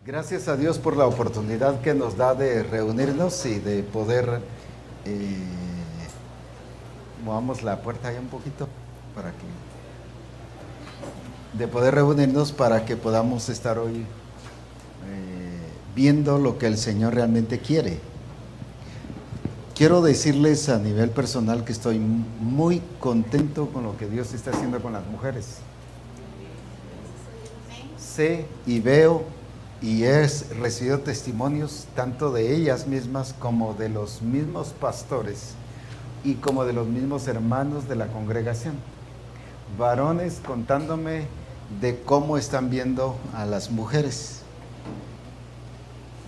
Gracias a Dios por la oportunidad que nos da de reunirnos y de poder, movamos la puerta ahí un poquito para que, de poder reunirnos para que podamos estar hoy viendo lo que el Señor realmente quiere. Quiero decirles a nivel personal que estoy muy contento con lo que Dios está haciendo con las mujeres. Sé y veo y he recibido testimonios tanto de ellas mismas como de los mismos pastores y como de los mismos hermanos de la congregación. Varones contándome de cómo están viendo a las mujeres.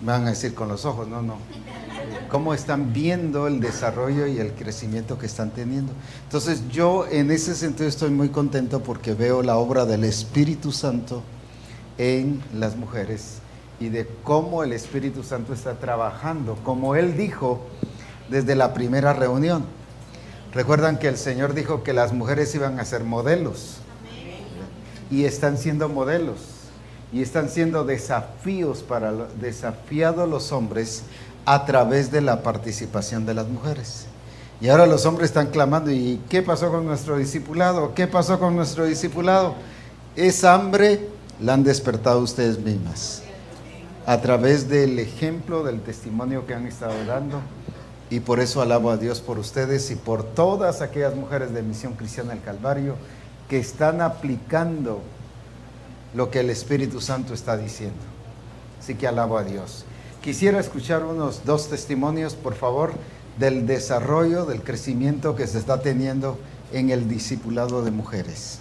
Me van a decir con los ojos, no. Cómo están viendo el desarrollo y el crecimiento que están teniendo. Entonces yo en ese sentido estoy muy contento porque veo la obra del Espíritu Santo en las mujeres y de cómo el Espíritu Santo está trabajando, como Él dijo desde la primera reunión. Recuerdan que el Señor dijo que las mujeres iban a ser modelos. Y están siendo modelos y están siendo desafiados los hombres a través de la participación de las mujeres. Y ahora los hombres están clamando, ¿y qué pasó con nuestro discipulado? ¿Qué pasó con nuestro discipulado? Esa hambre la han despertado ustedes mismas a través del ejemplo, del testimonio que han estado dando, y por eso alabo a Dios por ustedes y por todas aquellas mujeres de Misión Cristiana del Calvario que están aplicando lo que el Espíritu Santo está diciendo. Así que alabo a Dios. Quisiera escuchar unos 2 testimonios, por favor, del desarrollo, del crecimiento que se está teniendo en el discipulado de mujeres.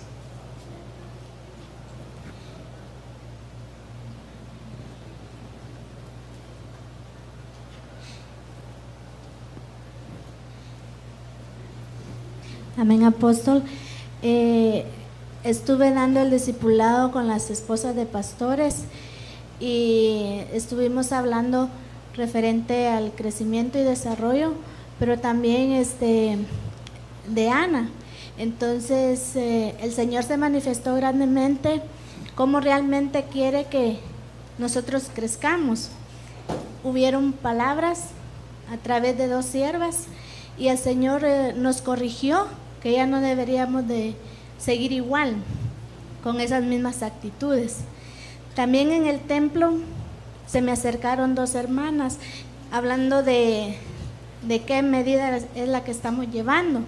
Amén, apóstol. Estuve dando el discipulado con las esposas de pastores y estuvimos hablando referente al crecimiento y desarrollo, pero también de Ana. Entonces el Señor se manifestó grandemente cómo realmente quiere que nosotros crezcamos. Hubieron palabras a través de 2 siervas y el Señor nos corrigió que ya no deberíamos de seguir igual con esas mismas actitudes. También en el templo se me acercaron 2 hermanas hablando de qué medida es la que estamos llevando.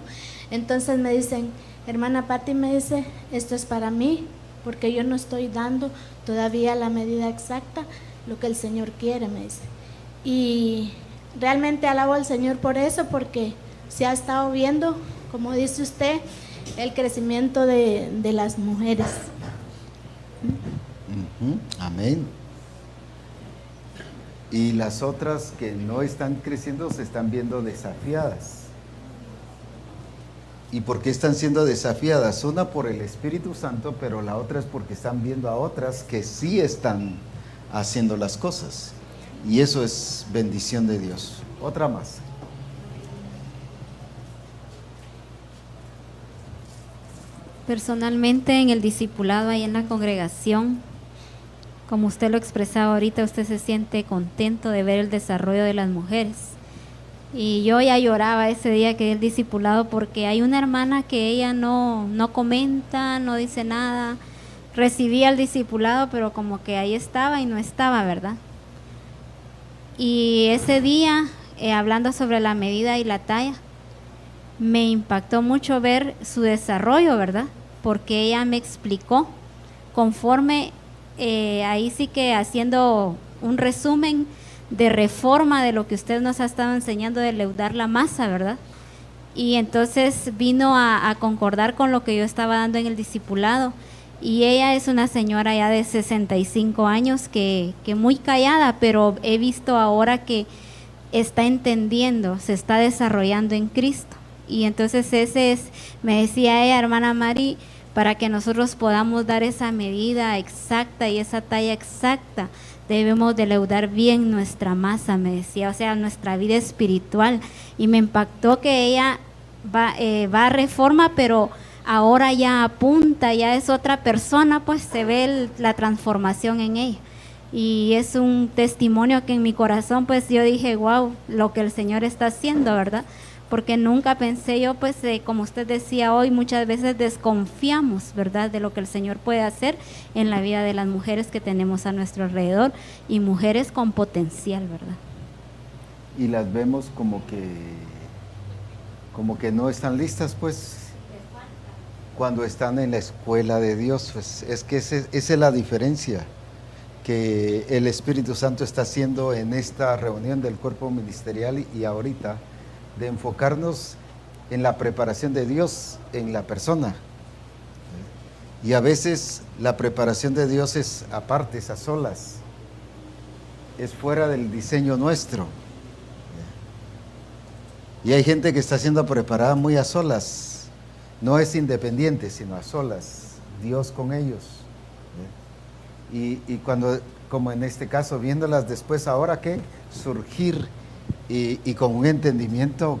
Entonces me dicen, hermana Patti, me dice, esto es para mí, porque yo no estoy dando todavía la medida exacta, lo que el Señor quiere, me dice. Y realmente alabo al Señor por eso, porque se ha estado viendo, como dice usted, el crecimiento de las mujeres. Amén. Y las otras que no están creciendo se están viendo desafiadas. ¿Y por qué están siendo desafiadas? Una por el Espíritu Santo, pero la otra es porque están viendo a otras que sí están haciendo las cosas. Y eso es bendición de Dios. Otra más. Personalmente en el discipulado ahí en la congregación, como usted lo expresaba ahorita, usted se siente contento de ver el desarrollo de las mujeres. Y yo ya lloraba ese día que el discipulado, porque hay una hermana que ella no comenta, no dice nada, recibía el discipulado, pero como que ahí estaba y no estaba, ¿verdad? Y ese día, hablando sobre la medida y la talla, me impactó mucho ver su desarrollo, ¿verdad? Porque ella me explicó conforme, ahí sí que haciendo un resumen de reforma de lo que usted nos ha estado enseñando de leudar la masa, ¿verdad? Y entonces vino a concordar con lo que yo estaba dando en el discipulado. Y ella es una señora ya de 65 años que muy callada, pero he visto ahora que está entendiendo, se está desarrollando en Cristo. Y entonces ese es, me decía ella, hermana Mari, para que nosotros podamos dar esa medida exacta y esa talla exacta, debemos de leudar bien nuestra masa, me decía, o sea, nuestra vida espiritual. Y me impactó que ella va a reforma, pero ahora ya apunta, ya es otra persona, pues se ve la transformación en ella. Y es un testimonio que en mi corazón, pues yo dije, wow, lo que el Señor está haciendo, ¿verdad? Porque nunca pensé yo, pues como usted decía hoy, muchas veces desconfiamos, ¿verdad?, de lo que el Señor puede hacer en la vida de las mujeres que tenemos a nuestro alrededor, y mujeres con potencial, ¿verdad? Y las vemos como que no están listas, pues, cuando están en la escuela de Dios. Pues es que esa es la diferencia que el Espíritu Santo está haciendo en esta reunión del cuerpo ministerial y ahorita, de enfocarnos en la preparación de Dios en la persona. Y a veces la preparación de Dios es aparte, es a solas, es fuera del diseño nuestro. Y hay gente que está siendo preparada muy a solas, no es independiente, sino a solas, Dios con ellos. Y cuando, como en este caso, viéndolas después, ahora que surgir y con un entendimiento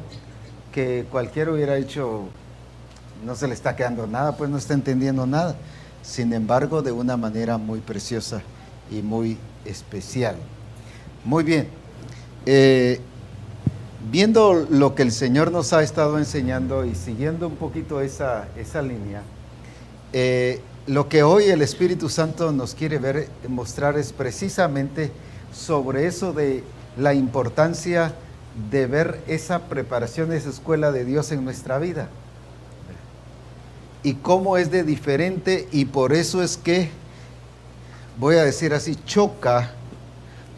que cualquiera hubiera hecho, no se le está quedando nada, pues no está entendiendo nada. Sin embargo, de una manera muy preciosa y muy especial. Muy bien. Viendo lo que el Señor nos ha estado enseñando y siguiendo un poquito esa línea, lo que hoy el Espíritu Santo nos quiere mostrar es precisamente sobre eso de la importancia de ver esa preparación, esa escuela de Dios en nuestra vida. Y cómo es de diferente, y por eso es que, voy a decir así, choca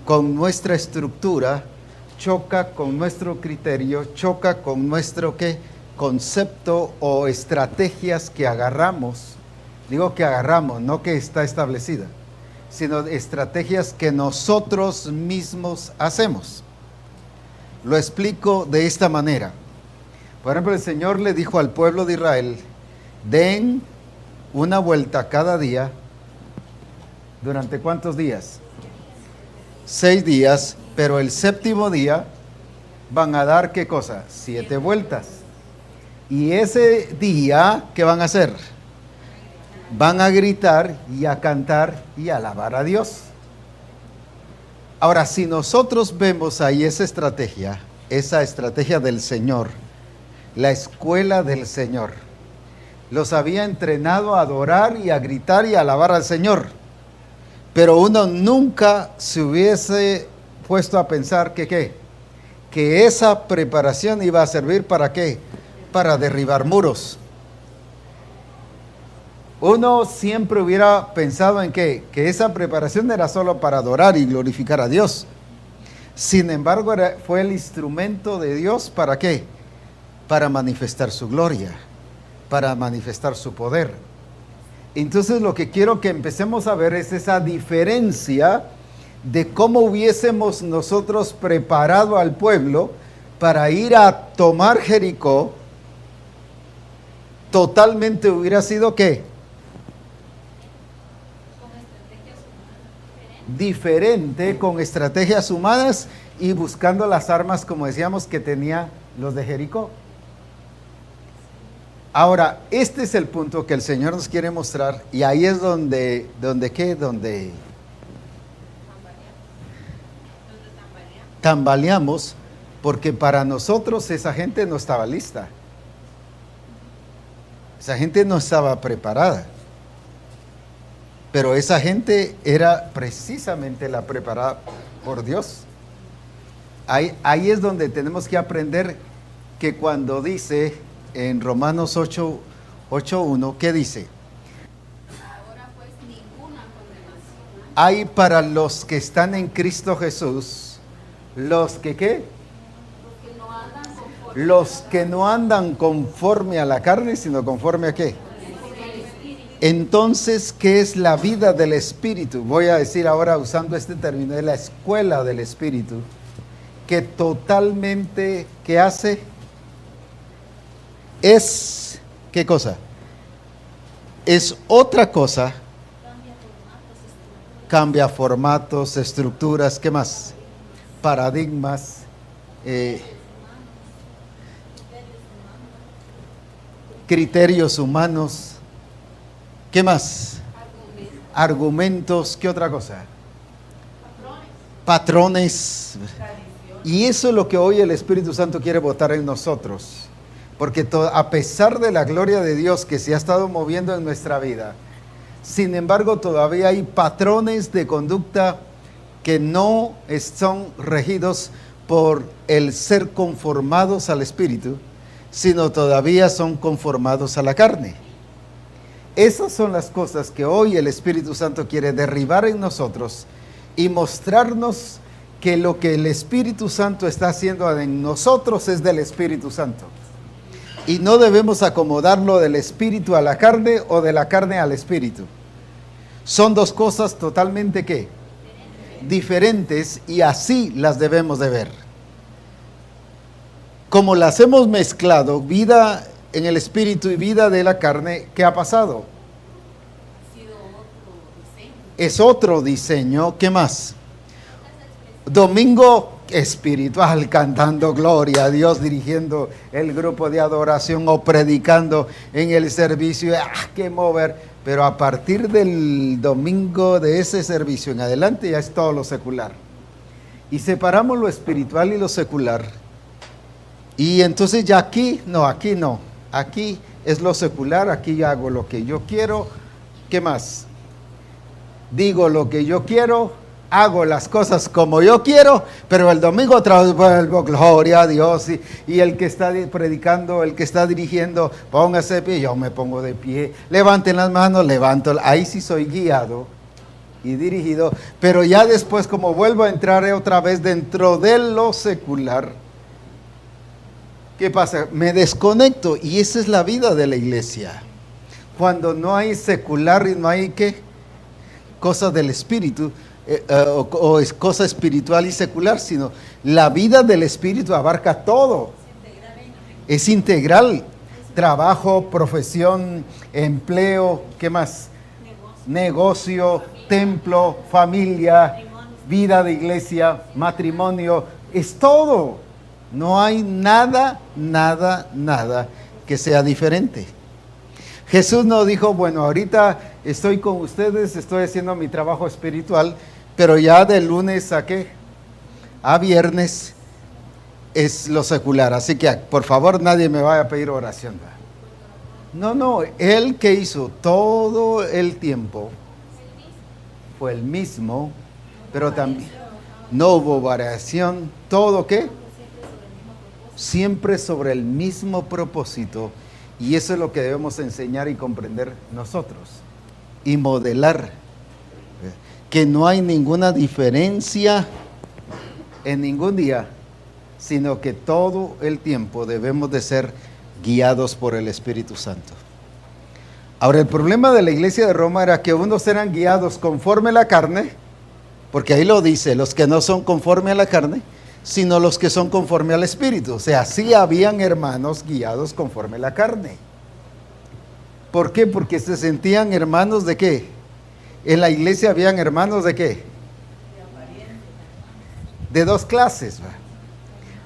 con nuestra estructura, choca con nuestro criterio, choca con nuestro concepto o estrategias que agarramos. Digo que agarramos, no que está establecida, sino estrategias que nosotros mismos hacemos. Lo explico de esta manera. Por ejemplo, el Señor le dijo al pueblo de Israel, den una vuelta cada día. ¿Durante cuántos días? 6 días, pero el séptimo día van a dar, ¿qué cosa? 7 vueltas. Y ese día, ¿qué van a hacer? Van a gritar y a cantar y a alabar a Dios. Ahora, si nosotros vemos ahí esa estrategia del Señor, la escuela del Señor, los había entrenado a adorar y a gritar y a alabar al Señor. Pero uno nunca se hubiese puesto a pensar que esa preparación iba a servir ¿para qué? Para derribar muros. Uno siempre hubiera pensado en que esa preparación era solo para adorar y glorificar a Dios. Sin embargo, fue el instrumento de Dios ¿para qué? Para manifestar su gloria, para manifestar su poder. Entonces lo que quiero que empecemos a ver es esa diferencia de cómo hubiésemos nosotros preparado al pueblo para ir a tomar Jericó. Totalmente hubiera sido ¿qué? Diferente, con estrategias humanas y buscando las armas, como decíamos, que tenía los de Jericó. Ahora, este es el punto que el Señor nos quiere mostrar, y ahí es donde tambaleamos, porque para nosotros esa gente no estaba lista. Esa gente no estaba preparada. Pero esa gente era precisamente la preparada por Dios. Ahí es donde tenemos que aprender que cuando dice en Romanos 8:1, ¿qué dice? Ahora pues ninguna condenación Hay para los que están en Cristo Jesús, los que ¿qué? Los que no andan conforme a la carne, sino conforme a ¿qué? Entonces, ¿qué es la vida del Espíritu? Voy a decir ahora, usando este término, de la escuela del Espíritu, que totalmente, ¿qué hace? Es, ¿qué cosa? Es otra cosa. Cambia formatos, estructuras, ¿qué más? Paradigmas, criterios humanos. ¿Qué más? Argumentos. ¿Qué otra cosa? patrones. Y eso es lo que hoy el Espíritu Santo quiere botar en nosotros. Porque a pesar de la gloria de Dios que se ha estado moviendo en nuestra vida, sin embargo todavía hay patrones de conducta que no son regidos por el ser conformados al Espíritu, sino todavía son conformados a la carne. Esas son las cosas que hoy el Espíritu Santo quiere derribar en nosotros y mostrarnos que lo que el Espíritu Santo está haciendo en nosotros es del Espíritu Santo. Y no debemos acomodarlo del Espíritu a la carne o de la carne al Espíritu. Son dos cosas totalmente ¿qué? Diferentes, y así las debemos de ver. Como las hemos mezclado, vida en el Espíritu y vida de la carne, ¿qué ha pasado? Es otro diseño. ¿Qué más? Domingo espiritual, cantando gloria a Dios, dirigiendo el grupo de adoración o predicando en el servicio. ¡Qué mover! Pero a partir del domingo de ese servicio en adelante ya es todo lo secular. Y separamos lo espiritual y lo secular. Y entonces ya aquí no. Aquí es lo secular, aquí ya hago lo que yo quiero. ¿Qué más? Digo lo que yo quiero, hago las cosas como yo quiero, pero el domingo otra vez vuelvo, gloria a Dios, y el que está predicando, el que está dirigiendo, póngase de pie, yo me pongo de pie, levanten las manos, levanto, ahí sí soy guiado y dirigido, pero ya después como vuelvo a entrar otra vez dentro de lo secular, ¿qué pasa? Me desconecto, y esa es la vida de la iglesia. Cuando no hay secular y no hay ¿qué? Cosas del espíritu, o es cosa espiritual y secular, sino la vida del espíritu abarca todo. Es integral. Trabajo, profesión, empleo, ¿qué más? Negocio, templo, familia, vida de iglesia, matrimonio, es todo. No hay nada que sea diferente. Jesús no dijo, bueno, ahorita estoy con ustedes, estoy haciendo mi trabajo espiritual, pero ya de lunes a ¿qué? A viernes es lo secular. Así que, por favor, nadie me vaya a pedir oración. No, Él que hizo todo el tiempo fue el mismo, pero también no hubo variación. ¿Todo qué? Siempre sobre el mismo propósito. Y eso es lo que debemos enseñar y comprender nosotros. Y modelar. Que no hay ninguna diferencia en ningún día, sino que todo el tiempo debemos de ser guiados por el Espíritu Santo. Ahora, el problema de la iglesia de Roma era que unos eran guiados conforme a la carne, porque ahí lo dice, los que no son conforme a la carne, sino los que son conforme al Espíritu. O sea, sí habían hermanos guiados conforme a la carne. ¿Por qué? Porque se sentían hermanos de ¿qué? En la iglesia habían hermanos de ¿qué? De dos clases. ¿Va?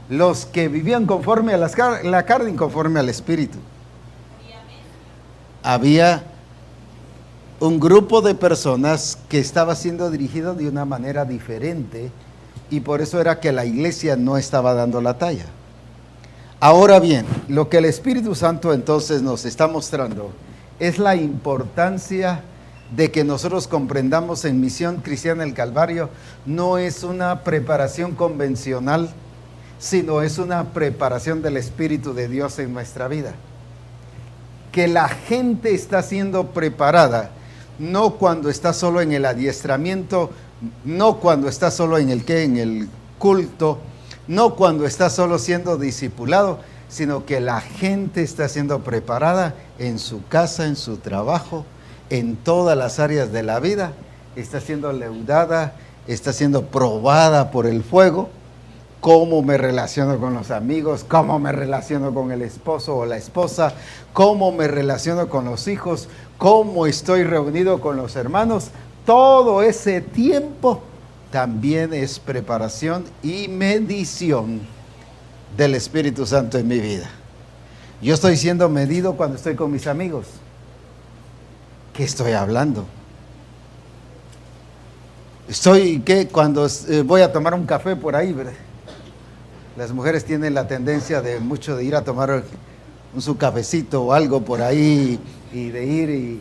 Los que vivían conforme a la carne y conforme al Espíritu. Había un grupo de personas que estaba siendo dirigido de una manera diferente, y por eso era que la iglesia no estaba dando la talla. Ahora bien, lo que el Espíritu Santo entonces nos está mostrando es la importancia de que nosotros comprendamos en Misión Cristiana del Calvario, no es una preparación convencional, sino es una preparación del Espíritu de Dios en nuestra vida. Que la gente está siendo preparada, no cuando está solo en el adiestramiento, no cuando está solo en el culto, no cuando está solo siendo discipulado, sino que la gente está siendo preparada en su casa, en su trabajo, en todas las áreas de la vida, está siendo leudada, está siendo probada por el fuego. Cómo me relaciono con los amigos, cómo me relaciono con el esposo o la esposa, cómo me relaciono con los hijos, cómo estoy reunido con los hermanos. Todo ese tiempo también es preparación y medición del Espíritu Santo en mi vida. Yo estoy siendo medido cuando estoy con mis amigos. ¿Qué estoy hablando? Cuando voy a tomar un café por ahí, ¿verdad? Las mujeres tienen la tendencia de mucho de ir a tomar su cafecito o algo por ahí y de ir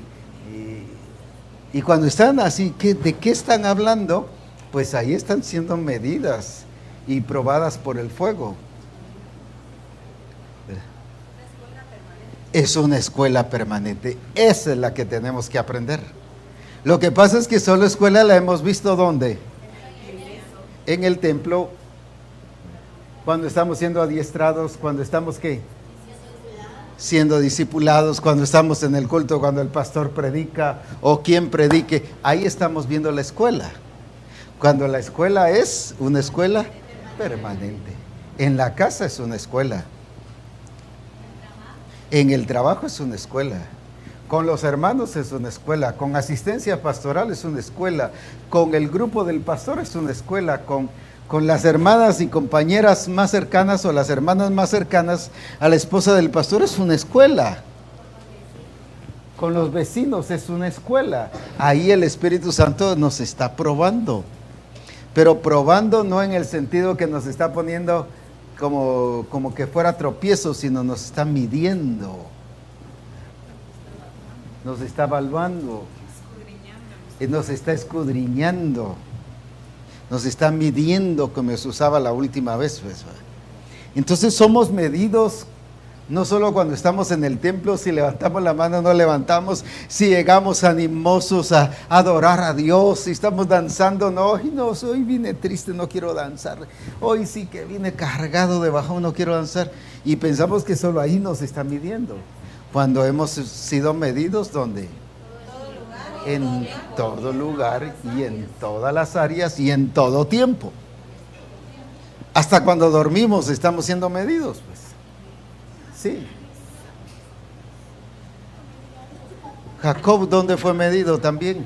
y cuando están así, ¿de qué están hablando? Pues ahí están siendo medidas y probadas por el fuego. Es una escuela permanente. Esa es la que tenemos que aprender. Lo que pasa es que solo escuela la hemos visto ¿dónde? En el templo, cuando estamos siendo adiestrados, cuando estamos ¿qué? Siendo discipulados, cuando estamos en el culto, cuando el pastor predica o quien predique, ahí estamos viendo la escuela. Cuando la escuela es una escuela permanente. En la casa es una escuela. En el trabajo es una escuela. Con los hermanos es una escuela. Con asistencia pastoral es una escuela. Con el grupo del pastor es una escuela. Con las hermanas y compañeras más cercanas o las hermanas más cercanas a la esposa del pastor es una escuela. Con los vecinos es una escuela. Ahí el Espíritu Santo nos está probando. Pero probando no en el sentido que nos está poniendo como que fuera tropiezo, sino nos está midiendo. Nos está evaluando. Y nos está escudriñando. Nos está midiendo como se usaba la última vez. Pues. Entonces somos medidos no solo cuando estamos en el templo, si levantamos la mano o no levantamos, si llegamos animosos a adorar a Dios, si estamos danzando, no, hoy vine triste, no quiero danzar, hoy sí que vine cargado de bajón, no quiero danzar, y pensamos que solo ahí nos está midiendo, cuando hemos sido medidos, ¿dónde? En todo lugar y en todas las áreas y en todo tiempo. Hasta cuando dormimos estamos siendo medidos, pues. Sí. Jacob, ¿dónde fue medido también?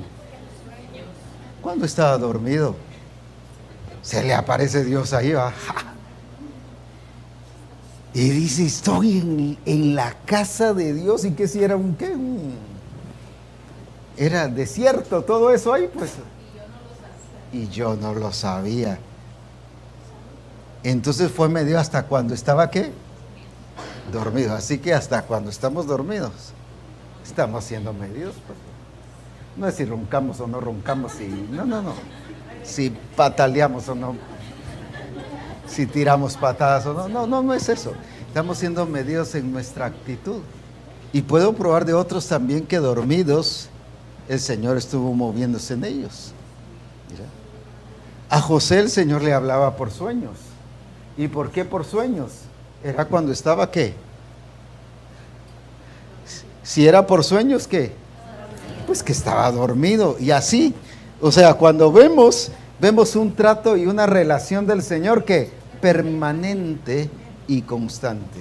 Cuando estaba dormido. Se le aparece Dios ahí, ¿va? Y dice, estoy en la casa de Dios. ¿Y qué si era un qué? Era desierto, todo eso ahí, pues. Y yo no lo sabía. Entonces fue medido hasta cuando estaba ¿qué? Dormido. Así que hasta cuando estamos dormidos, estamos siendo medidos. Pues. No es si roncamos o no roncamos, no. Si pataleamos o no, si tiramos patadas o no es eso. Estamos siendo medidos en nuestra actitud. Y puedo probar de otros también que dormidos, el Señor estuvo moviéndose en ellos. Mira. A José el Señor le hablaba por sueños. ¿Y por qué por sueños? Era cuando estaba ¿qué? Si era por sueños, ¿qué? Pues que estaba dormido. Y así, o sea, cuando vemos un trato y una relación del Señor que permanente y constante.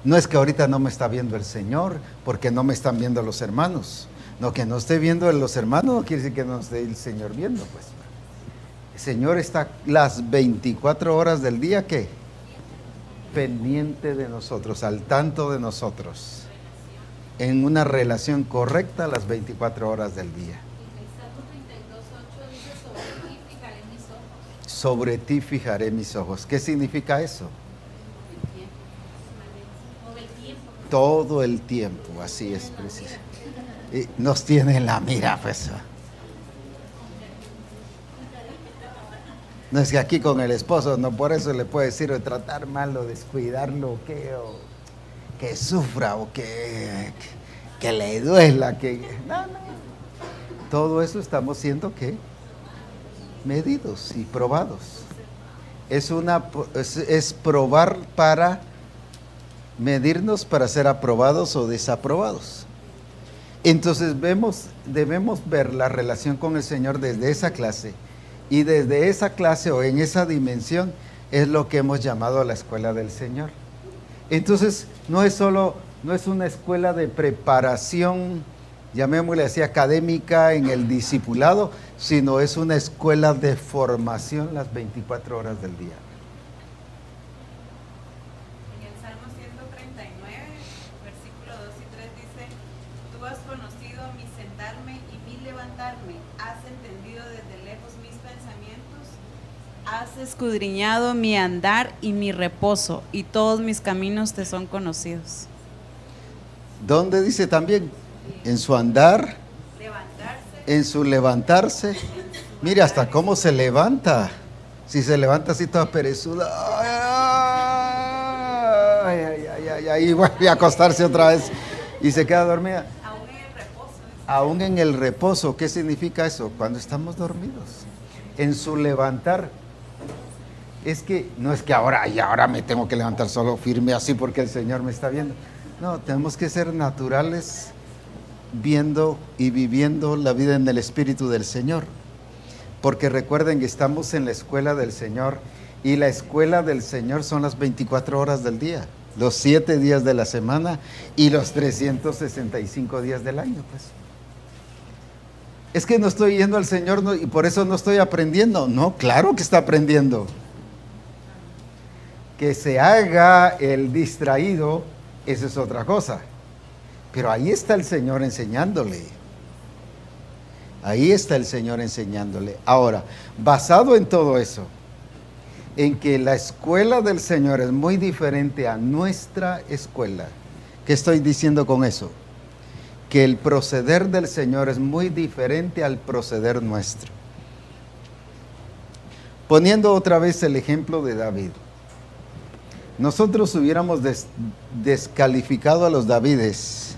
No es que ahorita no me está viendo el Señor, porque no me están viendo los hermanos. No, que no esté viendo los hermanos no quiere decir que no esté el Señor viendo, pues. El Señor está las 24 horas del día, ¿qué? Pendiente de nosotros, al tanto de nosotros, en una relación correcta las 24 horas del día. Sobre ti fijaré mis ojos. ¿Qué significa eso? Todo el tiempo, así es preciso. Y nos tiene en la mira, pues. No es que aquí con el esposo, no por eso le puede decir o tratar mal o descuidarlo o que sufra o que le duela, no. Todo eso estamos siendo ¿qué? Medidos y probados. Es probar para medirnos para ser aprobados o desaprobados. Entonces debemos ver la relación con el Señor desde esa clase. Y desde esa clase o en esa dimensión es lo que hemos llamado la escuela del Señor. Entonces no es una escuela de preparación, llamémosle así, académica en el discipulado, sino es una escuela de formación las 24 horas del día. En el Salmo 139, versículo 2 y 3 dice: Tú has conocido mi sentarme y mi levantarme, has entendido desde lejos mi Has escudriñado mi andar y mi reposo, y todos mis caminos te son conocidos. ¿Dónde dice también? En su andar, en su levantarse. Mira hasta cómo se levanta. Si se levanta así toda perezuda, y vuelve a acostarse otra vez y se queda dormida. Aún en el reposo. Aún en el reposo, ¿qué significa eso? Cuando estamos dormidos. En su levantar. Es que no es que ahora me tengo que levantar solo firme así porque el Señor me está viendo. No, tenemos que ser naturales viendo y viviendo la vida en el Espíritu del Señor. Porque recuerden que estamos en la escuela del Señor y la escuela del Señor son las 24 horas del día, los 7 días de la semana y los 365 días del año, pues. Es que no estoy yendo al Señor y por eso no estoy aprendiendo. No, claro que está aprendiendo. Que se haga el distraído, eso es otra cosa. Pero ahí está el Señor enseñándole. Ahí está el Señor enseñándole. Ahora, basado en todo eso, en que la escuela del Señor es muy diferente a nuestra escuela. ¿Qué estoy diciendo con eso? Que el proceder del Señor es muy diferente al proceder nuestro. Poniendo otra vez el ejemplo de David. Nosotros hubiéramos descalificado a los Davides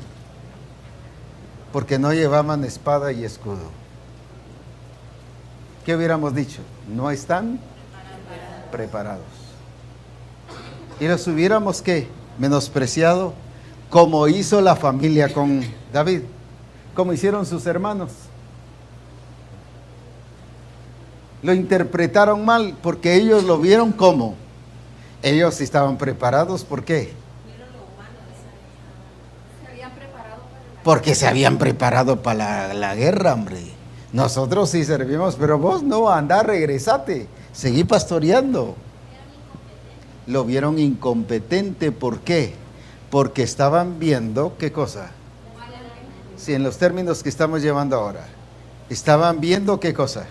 porque no llevaban espada y escudo. ¿Qué hubiéramos dicho? No están preparados. Y los hubiéramos, ¿qué? Menospreciado, como hizo la familia con David, como hicieron sus hermanos. Lo interpretaron mal porque ellos lo vieron como. Ellos estaban preparados, ¿por qué? Porque se habían preparado para la guerra, hombre. Nosotros sí servimos, pero vos no, anda, regresate, seguí pastoreando. Lo vieron incompetente, ¿por qué? Porque estaban viendo, ¿qué cosa? Sí, en los términos que estamos llevando ahora. Estaban viendo, ¿qué cosa?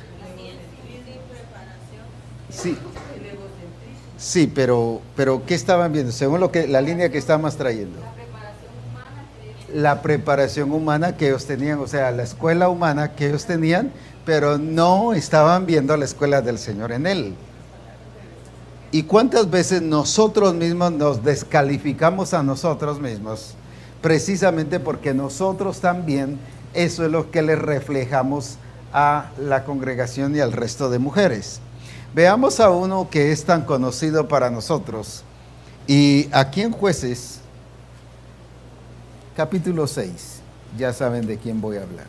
Sí. Sí, pero ¿qué estaban viendo? Según lo que la línea que estamos trayendo. La preparación humana que ellos tenían, o sea, la escuela humana que ellos tenían, pero no estaban viendo la escuela del Señor en él. ¿Y cuántas veces nosotros mismos nos descalificamos a nosotros mismos? Precisamente porque nosotros también, eso es lo que le reflejamos a la congregación y al resto de mujeres. Veamos a uno que es tan conocido para nosotros. Y aquí en Jueces, capítulo 6, ya saben de quién voy a hablar.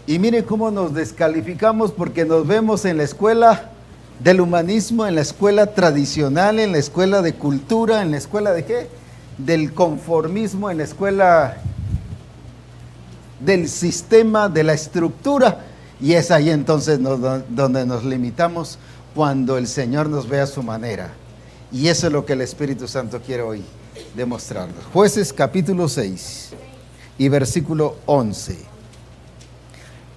Y miren cómo nos descalificamos porque nos vemos en la escuela del humanismo, en la escuela tradicional, en la escuela de cultura, en la escuela de ¿qué? Del conformismo, en la escuela del sistema, de la estructura, y es ahí entonces donde nos limitamos cuando el Señor nos ve a su manera. Y eso es lo que el Espíritu Santo quiere hoy demostrarnos. Jueces capítulo 6 y versículo 11.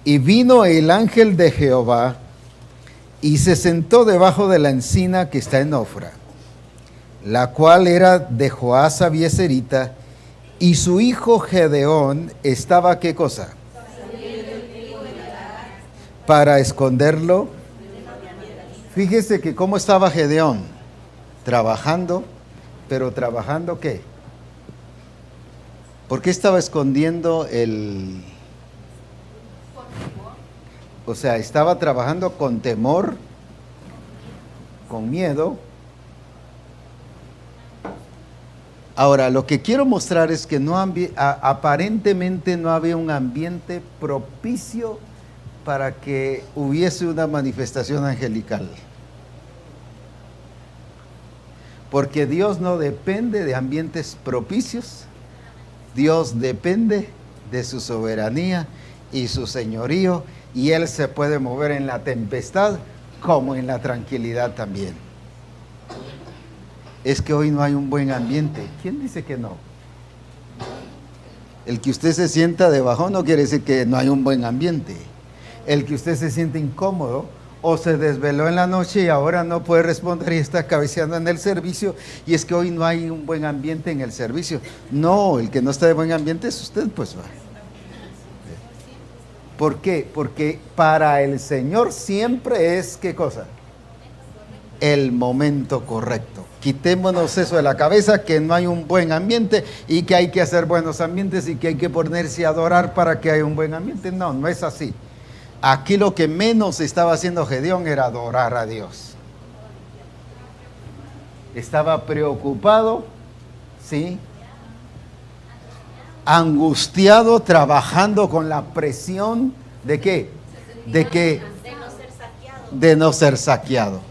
Y vino el ángel de Jehová y se sentó debajo de la encina que está en Ofra, la cual era de Joás Abieserita, y su hijo Gedeón estaba, ¿qué cosa? Para esconderlo. Fíjese que cómo estaba Gedeón, trabajando, pero trabajando ¿qué? ¿Por qué estaba escondiendo el? O sea, estaba trabajando con temor, con miedo. Ahora, lo que quiero mostrar es que aparentemente no había un ambiente propicio para que hubiese una manifestación angelical. Porque Dios no depende de ambientes propicios, Dios depende de su soberanía y su señorío, y Él se puede mover en la tempestad como en la tranquilidad también. Es que hoy no hay un buen ambiente. ¿Quién dice que no? El que usted se sienta de bajón no quiere decir que no hay un buen ambiente. El que usted se siente incómodo o se desveló en la noche y ahora no puede responder y está cabeceando en el servicio y es que hoy no hay un buen ambiente en el servicio. No, el que no está de buen ambiente es usted, pues va. ¿Por qué? Porque para el Señor siempre es, ¿qué cosa? El momento correcto. Quitémonos eso de la cabeza, que no hay un buen ambiente y que hay que hacer buenos ambientes y que hay que ponerse a adorar para que haya un buen ambiente. No, no es así. Aquí lo que menos estaba haciendo Gedeón era adorar a Dios. Estaba preocupado, ¿sí? Angustiado, trabajando con la presión ¿de qué? De no ser saqueado.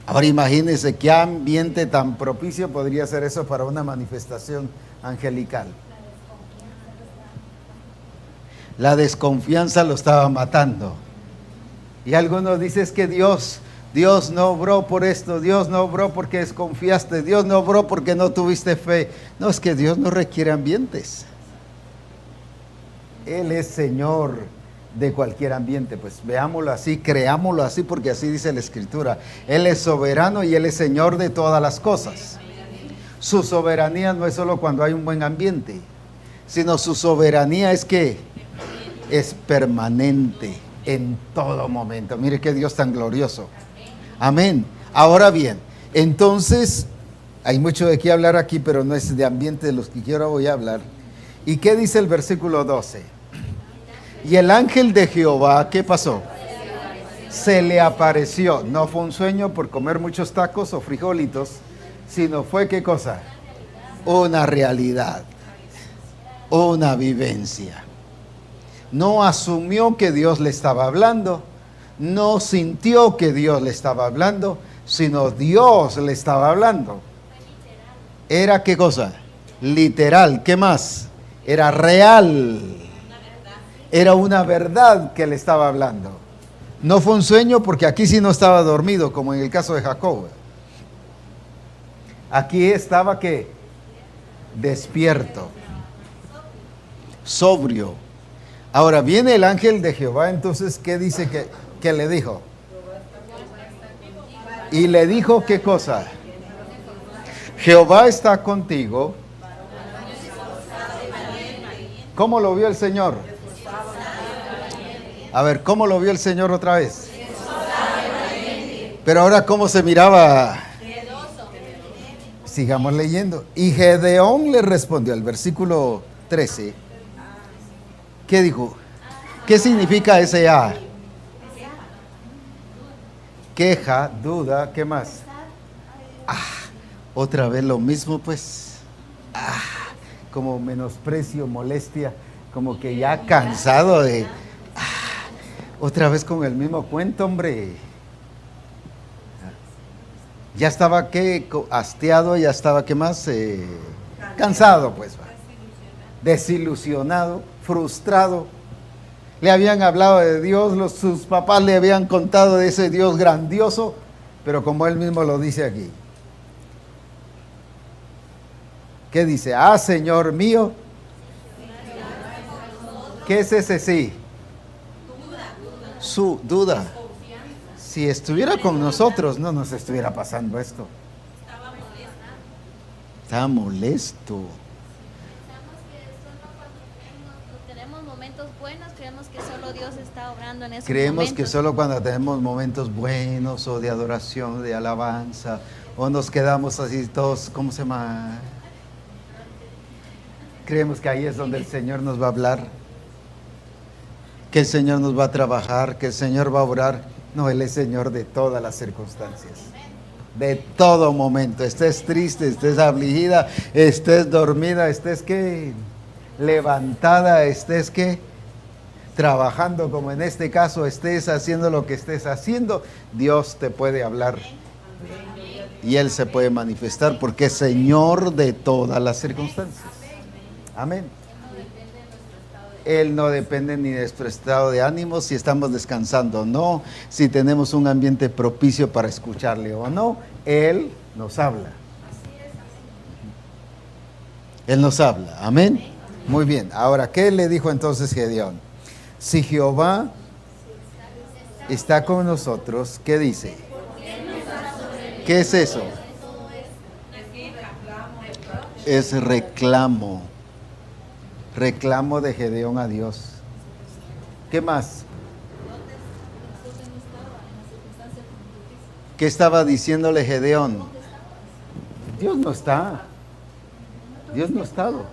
Ahora imagínense qué ambiente tan propicio podría ser eso para una manifestación angelical. La desconfianza lo estaba matando. Y algunos dicen es que Dios no obró por esto, Dios no obró porque desconfiaste, Dios no obró porque no tuviste fe. No, es que Dios no requiere ambientes. Él es Señor de cualquier ambiente, pues veámoslo así, creámoslo así, porque así dice la Escritura. Él es soberano y Él es Señor de todas las cosas. Su soberanía no es solo cuando hay un buen ambiente, sino su soberanía es que es permanente en todo momento. Mire qué Dios tan glorioso. Amén. Ahora bien, entonces, hay mucho de qué hablar aquí, pero no es de ambiente de los que quiero voy a hablar. ¿Y qué dice el versículo 12? Y el ángel de Jehová, ¿qué pasó? Se le apareció. No fue un sueño por comer muchos tacos o frijolitos, sino fue ¿qué cosa? Una realidad, una vivencia. No asumió que Dios le estaba hablando, no sintió que Dios le estaba hablando, sino Dios le estaba hablando. ¿Era qué cosa? Literal. ¿Qué más? Era real. Era una verdad que le estaba hablando. No fue un sueño porque aquí sí no estaba dormido, como en el caso de Jacob. Aquí estaba ¿qué? Despierto, sobrio. Ahora viene el ángel de Jehová, entonces ¿qué dice que le dijo? Y le dijo ¿qué cosa? Jehová está contigo. ¿Cómo lo vio el Señor? A ver, ¿cómo lo vio el Señor otra vez? Pero ahora, ¿cómo se miraba? Sigamos leyendo. Y Gedeón le respondió, al versículo 13. ¿Qué dijo? ¿Qué significa ese A? Queja, duda, ¿qué más? Otra vez lo mismo, pues. Como menosprecio, molestia, como que ya cansado de... otra vez con el mismo cuento, hombre. Ya estaba ¿qué? Hastiado, ya estaba ¿qué más? Cansado, pues. Desilusionado, frustrado. Le habían hablado de Dios, sus papás le habían contado de ese Dios grandioso, pero como él mismo lo dice aquí. ¿Qué dice? Señor mío. ¿Qué es ese sí? Su duda. Si estuviera con nosotros, no nos estuviera pasando esto. Estaba molesto. Pensamos que solo cuando tenemos momentos buenos, creemos que solo Dios está obrando en esos Creemos momentos. que solo cuando tenemos momentos buenos o de adoración, de alabanza, o nos quedamos así todos, ¿cómo se llama? Creemos que ahí es donde el Señor nos va a hablar, que el Señor nos va a trabajar, que el Señor va a orar. No, Él es Señor de todas las circunstancias, de todo momento. Estés triste, estés afligida, estés dormida, estés ¿qué? Levantada, estés ¿qué? Trabajando, como en este caso, estés haciendo lo que estés haciendo, Dios te puede hablar. Y Él se puede manifestar porque es Señor de todas las circunstancias. Amén. Él no depende ni de nuestro estado de ánimo, si estamos descansando o no, si tenemos un ambiente propicio para escucharle o no. Él nos habla. Él nos habla. Amén. Muy bien, ahora, ¿qué le dijo entonces Gedeón? Si Jehová está con nosotros, ¿qué dice? ¿Qué es eso? Es reclamo. Reclamo de Gedeón a Dios. ¿Qué más? ¿Qué estaba diciéndole Gedeón? Dios no está. Dios no ha estado.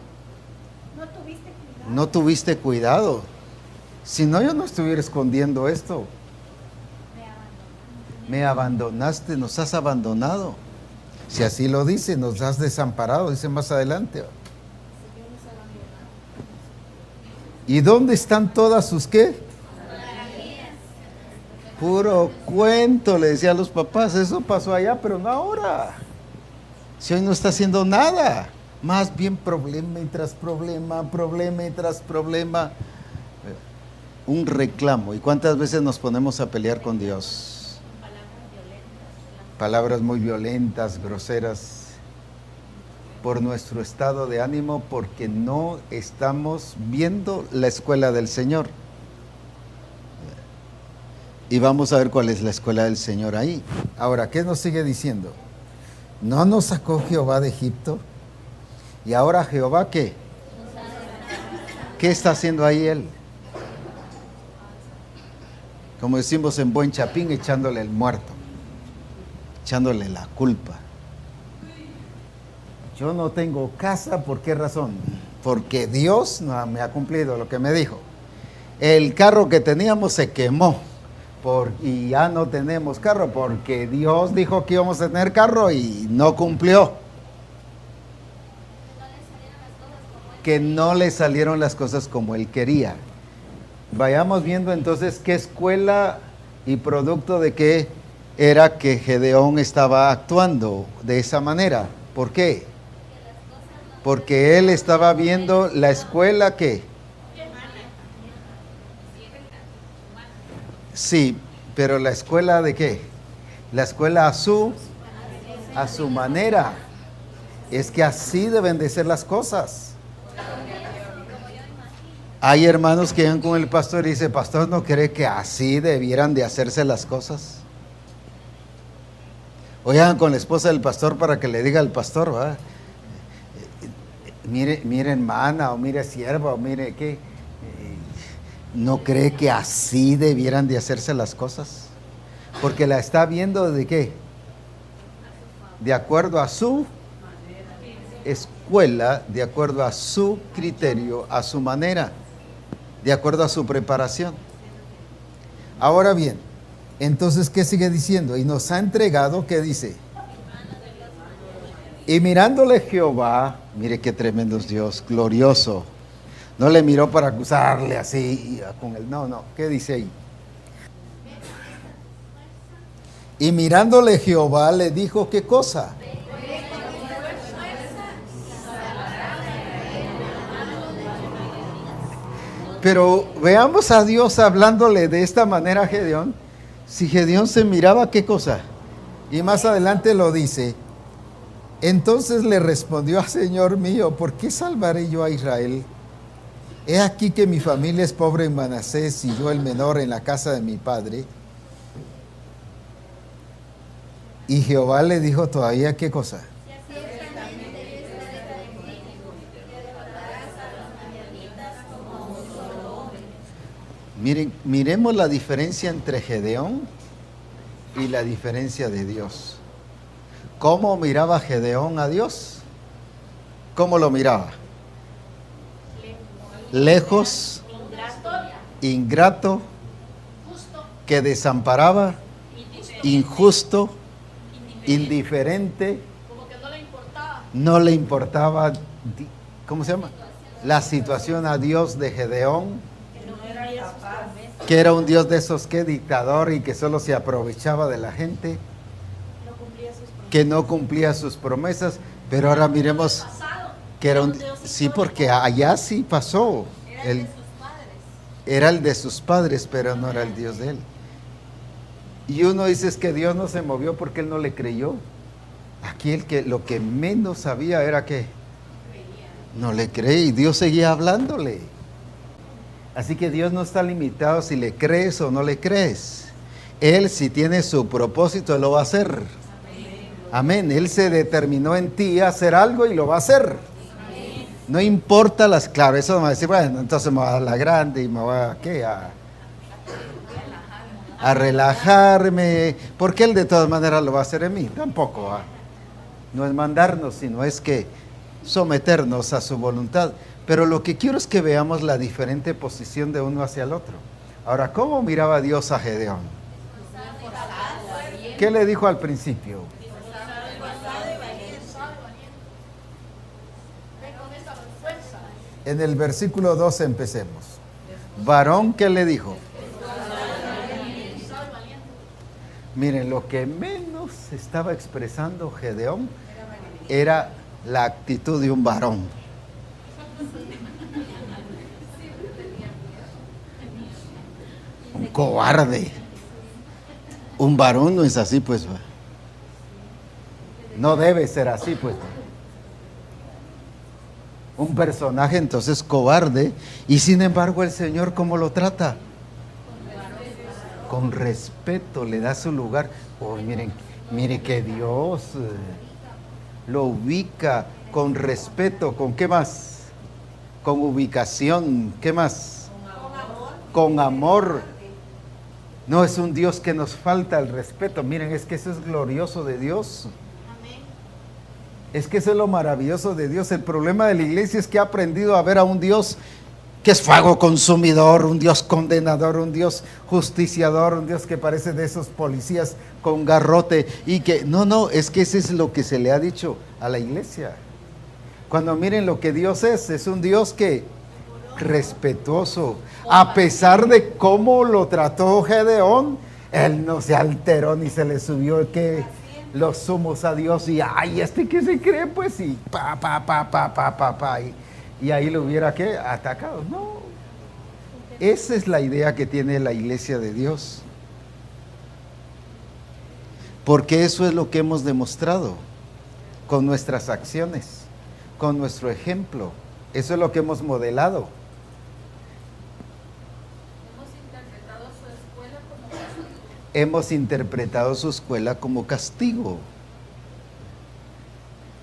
No tuviste cuidado. Si no, yo no estuviera escondiendo esto. Me abandonaste, nos has abandonado. Si así lo dice, nos has desamparado, dice más adelante. ¿Y dónde están todas sus qué? Puro cuento, le decía a los papás, eso pasó allá, pero no ahora. Si hoy no está haciendo nada, más bien problema y tras problema, problema y tras problema. Un reclamo. ¿Y cuántas veces nos ponemos a pelear con Dios? Palabras muy violentas, groseras, por nuestro estado de ánimo, porque no estamos viendo la escuela del Señor. Y vamos a ver cuál es la escuela del Señor ahí. Ahora, ¿qué nos sigue diciendo? ¿No nos sacó Jehová de Egipto? ¿Y ahora Jehová qué? ¿Qué está haciendo ahí él? Como decimos en buen chapín, echándole el muerto, echándole la culpa. Yo no tengo casa, ¿por qué razón? Porque Dios no me ha cumplido lo que me dijo. El carro que teníamos se quemó y ya no tenemos carro porque Dios dijo que íbamos a tener carro y no cumplió. Que no le salieron las cosas como él quería. Vayamos viendo entonces qué escuela y producto de qué era que Gedeón estaba actuando de esa manera. ¿Por qué? Porque él estaba viendo la escuela que... Sí, pero la escuela de qué? La escuela a su manera. Es que así deben de ser las cosas. Hay hermanos que llegan con el pastor y dicen, pastor, ¿no cree que así debieran de hacerse las cosas? O llegan con la esposa del pastor para que le diga al pastor, ¿verdad? Mire hermana, o mire sierva, o mire qué. ¿No cree que así debieran de hacerse las cosas? Porque la está viendo de qué? De acuerdo a su escuela, de acuerdo a su criterio, a su manera, de acuerdo a su preparación. Ahora bien, entonces, ¿qué sigue diciendo? Y nos ha entregado, ¿qué dice? Y mirándole Jehová, mire qué tremendo es Dios, glorioso. No le miró para acusarle así, con él. No, ¿qué dice ahí? Y mirándole Jehová le dijo, ¿qué cosa? Pero veamos a Dios hablándole de esta manera a Gedeón. Si Gedeón se miraba, ¿qué cosa? Y más adelante lo dice. Entonces le respondió, Señor mío, ¿por qué salvaré yo a Israel? He aquí que mi familia es pobre en Manasés y yo el menor en la casa de mi padre. Y Jehová le dijo todavía, ¿qué cosa? Miren, miremos la diferencia entre Gedeón y la diferencia de Dios. ¿Cómo miraba Gedeón a Dios? ¿Cómo lo miraba? Lejos, ingrato, que desamparaba, injusto, indiferente, no le importaba, ¿cómo se llama? La situación a Dios de Gedeón, que era un Dios de esos que dictador y que solo se aprovechaba de la gente, que no cumplía sus promesas, pero ahora miremos que era un... Sí, porque allá sí pasó. Era el de sus padres, pero no era el Dios de él. Y uno dice es que Dios no se movió porque él no le creyó. Aquí lo que menos sabía era que No le cree y Dios seguía hablándole. Así que Dios no está limitado si le crees o no le crees. Él, si tiene su propósito, Él lo va a hacer. Amén. Él se determinó en ti a hacer algo y lo va a hacer. No importa las, claro, eso no va a decir, bueno, entonces me voy a dar la grande y me voy a, ¿qué? A relajarme, porque Él de todas maneras lo va a hacer en mí. Tampoco va. No es mandarnos, sino es que someternos a su voluntad. Pero lo que quiero es que veamos la diferente posición de uno hacia el otro. Ahora, ¿cómo miraba Dios a Gedeón? ¿Qué le dijo al principio? En el versículo 12 empecemos. Varón, ¿qué le dijo? Miren, lo que menos estaba expresando Gedeón era la actitud de un varón. Un cobarde. Un varón no es así, pues. No debe ser así, pues. Un personaje entonces cobarde, y sin embargo el Señor, ¿cómo lo trata? Con respeto, le da su lugar. Oh, mire que Dios lo ubica con respeto. ¿Con qué más? Con ubicación. ¿Qué más? Con amor. No es un Dios que nos falta el respeto. Miren, es que eso es glorioso de Dios. Es que eso es lo maravilloso de Dios. El problema de la iglesia es que ha aprendido a ver a un Dios que es fuego consumidor, un Dios condenador, un Dios justiciador, un Dios que parece de esos policías con garrote y que, no, es que ese es lo que se le ha dicho a la iglesia. Cuando miren lo que Dios es un Dios que respetuoso, a pesar de cómo lo trató Gedeón, él no se alteró ni se le subió que los humos a Dios y ay, que se cree pues y y ahí lo hubiera ¿qué? Atacado. No, esa es la idea que tiene la iglesia de Dios, porque eso es lo que hemos demostrado con nuestras acciones, con nuestro ejemplo. Eso es lo que hemos modelado. Hemos interpretado su escuela como castigo.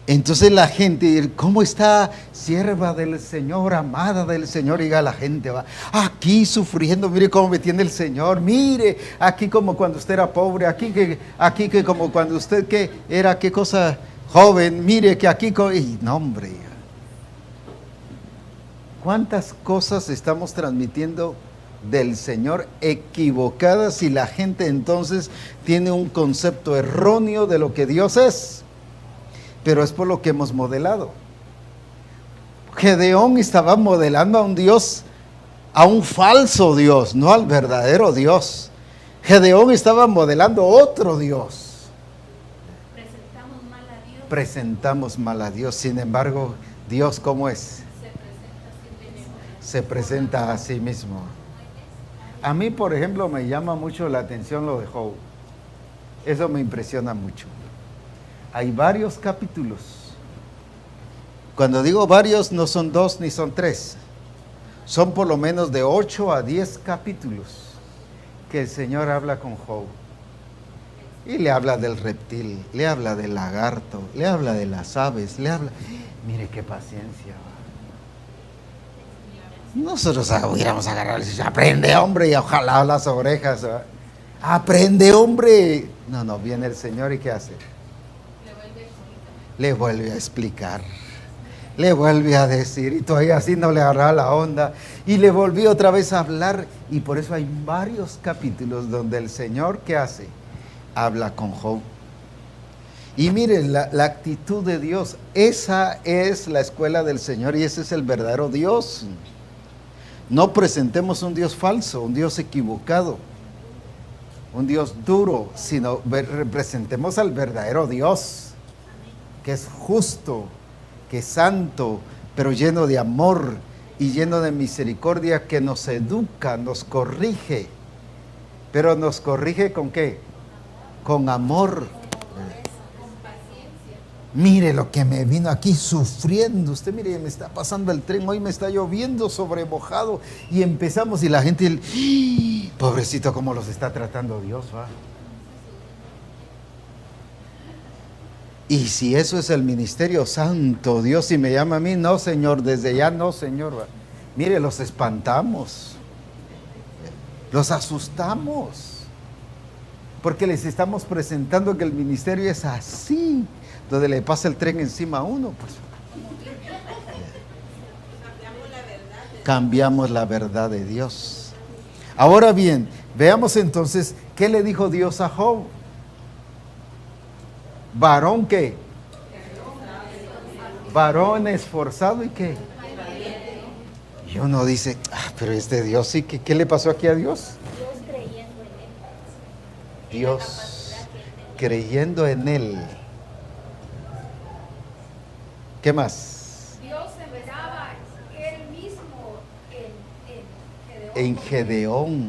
Entonces la gente, ¿cómo está sierva del Señor, amada del Señor? Y la gente va aquí sufriendo, mire cómo me tiene el Señor, mire, aquí como cuando usted era pobre, aquí que como cuando usted que era, qué cosa, joven, mire que aquí, y no hombre, ¿cuántas cosas estamos transmitiendo del Señor equivocadas y la gente entonces tiene un concepto erróneo de lo que Dios es? Pero es por lo que hemos modelado. Gedeón estaba modelando a un Dios, a un falso Dios, no al verdadero Dios. Gedeón estaba modelando otro Dios. Presentamos mal a Dios. Sin embargo, Dios, ¿cómo es? Se presenta a sí mismo. A mí, por ejemplo, me llama mucho la atención lo de Job. Eso me impresiona mucho. Hay varios capítulos. Cuando digo varios, no son 2 ni son 3. Son por lo menos de 8 a 10 capítulos que el Señor habla con Job. Y le habla del reptil, le habla del lagarto, le habla de las aves, le habla... Mire qué paciencia. Nosotros hubiéramos agarrado y decir, aprende hombre, y ojalá las orejas. Aprende hombre. No, viene el Señor y ¿qué hace? Le vuelve a explicar, le vuelve a decir, y todavía así no le agarraba la onda, y le volvió otra vez a hablar, y por eso hay varios capítulos donde el Señor, ¿qué hace? Habla con Job. Y miren, la actitud de Dios, esa es la escuela del Señor, y ese es el verdadero Dios. No presentemos un Dios falso, un Dios equivocado, un Dios duro, sino representemos al verdadero Dios, que es justo, que es santo, pero lleno de amor y lleno de misericordia, que nos educa, nos corrige. Pero nos corrige ¿con qué? Con amor. Mire lo que me vino aquí sufriendo. Usted mire, me está pasando el tren, hoy me está lloviendo sobre mojado. Y empezamos y la gente, ¡ih! Pobrecito, cómo los está tratando Dios, va. Y si eso es el ministerio santo, Dios si me llama a mí, no Señor, desde ya no Señor, va. Mire, los espantamos, los asustamos, porque les estamos presentando que el ministerio es así, donde le pasa el tren encima a uno, pues. Cambiamos la verdad de Dios. Ahora bien, veamos entonces qué le dijo Dios a Job. Varón qué, varón esforzado y qué. Y uno dice, pero este Dios sí, ¿qué le pasó aquí a Dios? Dios creyendo en Él. ¿Qué más? Dios se miraba Él mismo En Gedeón.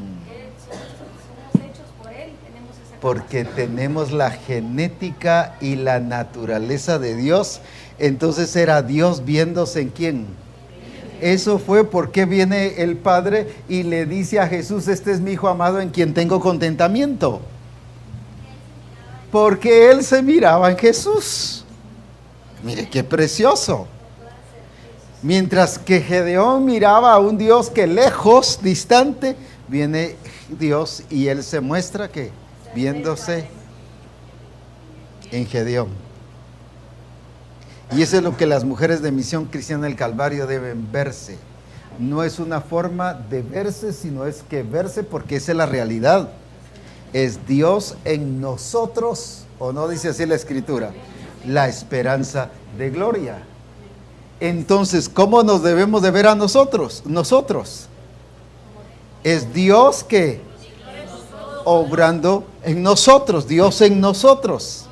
Somos hechos por Él, tenemos esa Porque tenemos la genética y la naturaleza de Dios. Entonces era Dios viéndose en quién. Eso fue porque viene el Padre y le dice a Jesús, este es mi Hijo amado en quien tengo contentamiento. Porque Él se miraba en Jesús. Mire qué precioso. Mientras que Gedeón miraba a un Dios que lejos, distante, viene Dios y Él se muestra que viéndose en Gedeón. Y eso es lo que las mujeres de Misión Cristiana del Calvario deben verse. No es una forma de verse, sino es que verse porque esa es la realidad. Es Dios en nosotros, o no dice así la Escritura, la esperanza de gloria. Entonces, ¿cómo nos debemos de ver a nosotros? Nosotros. Es Dios que obrando en nosotros, Dios en nosotros.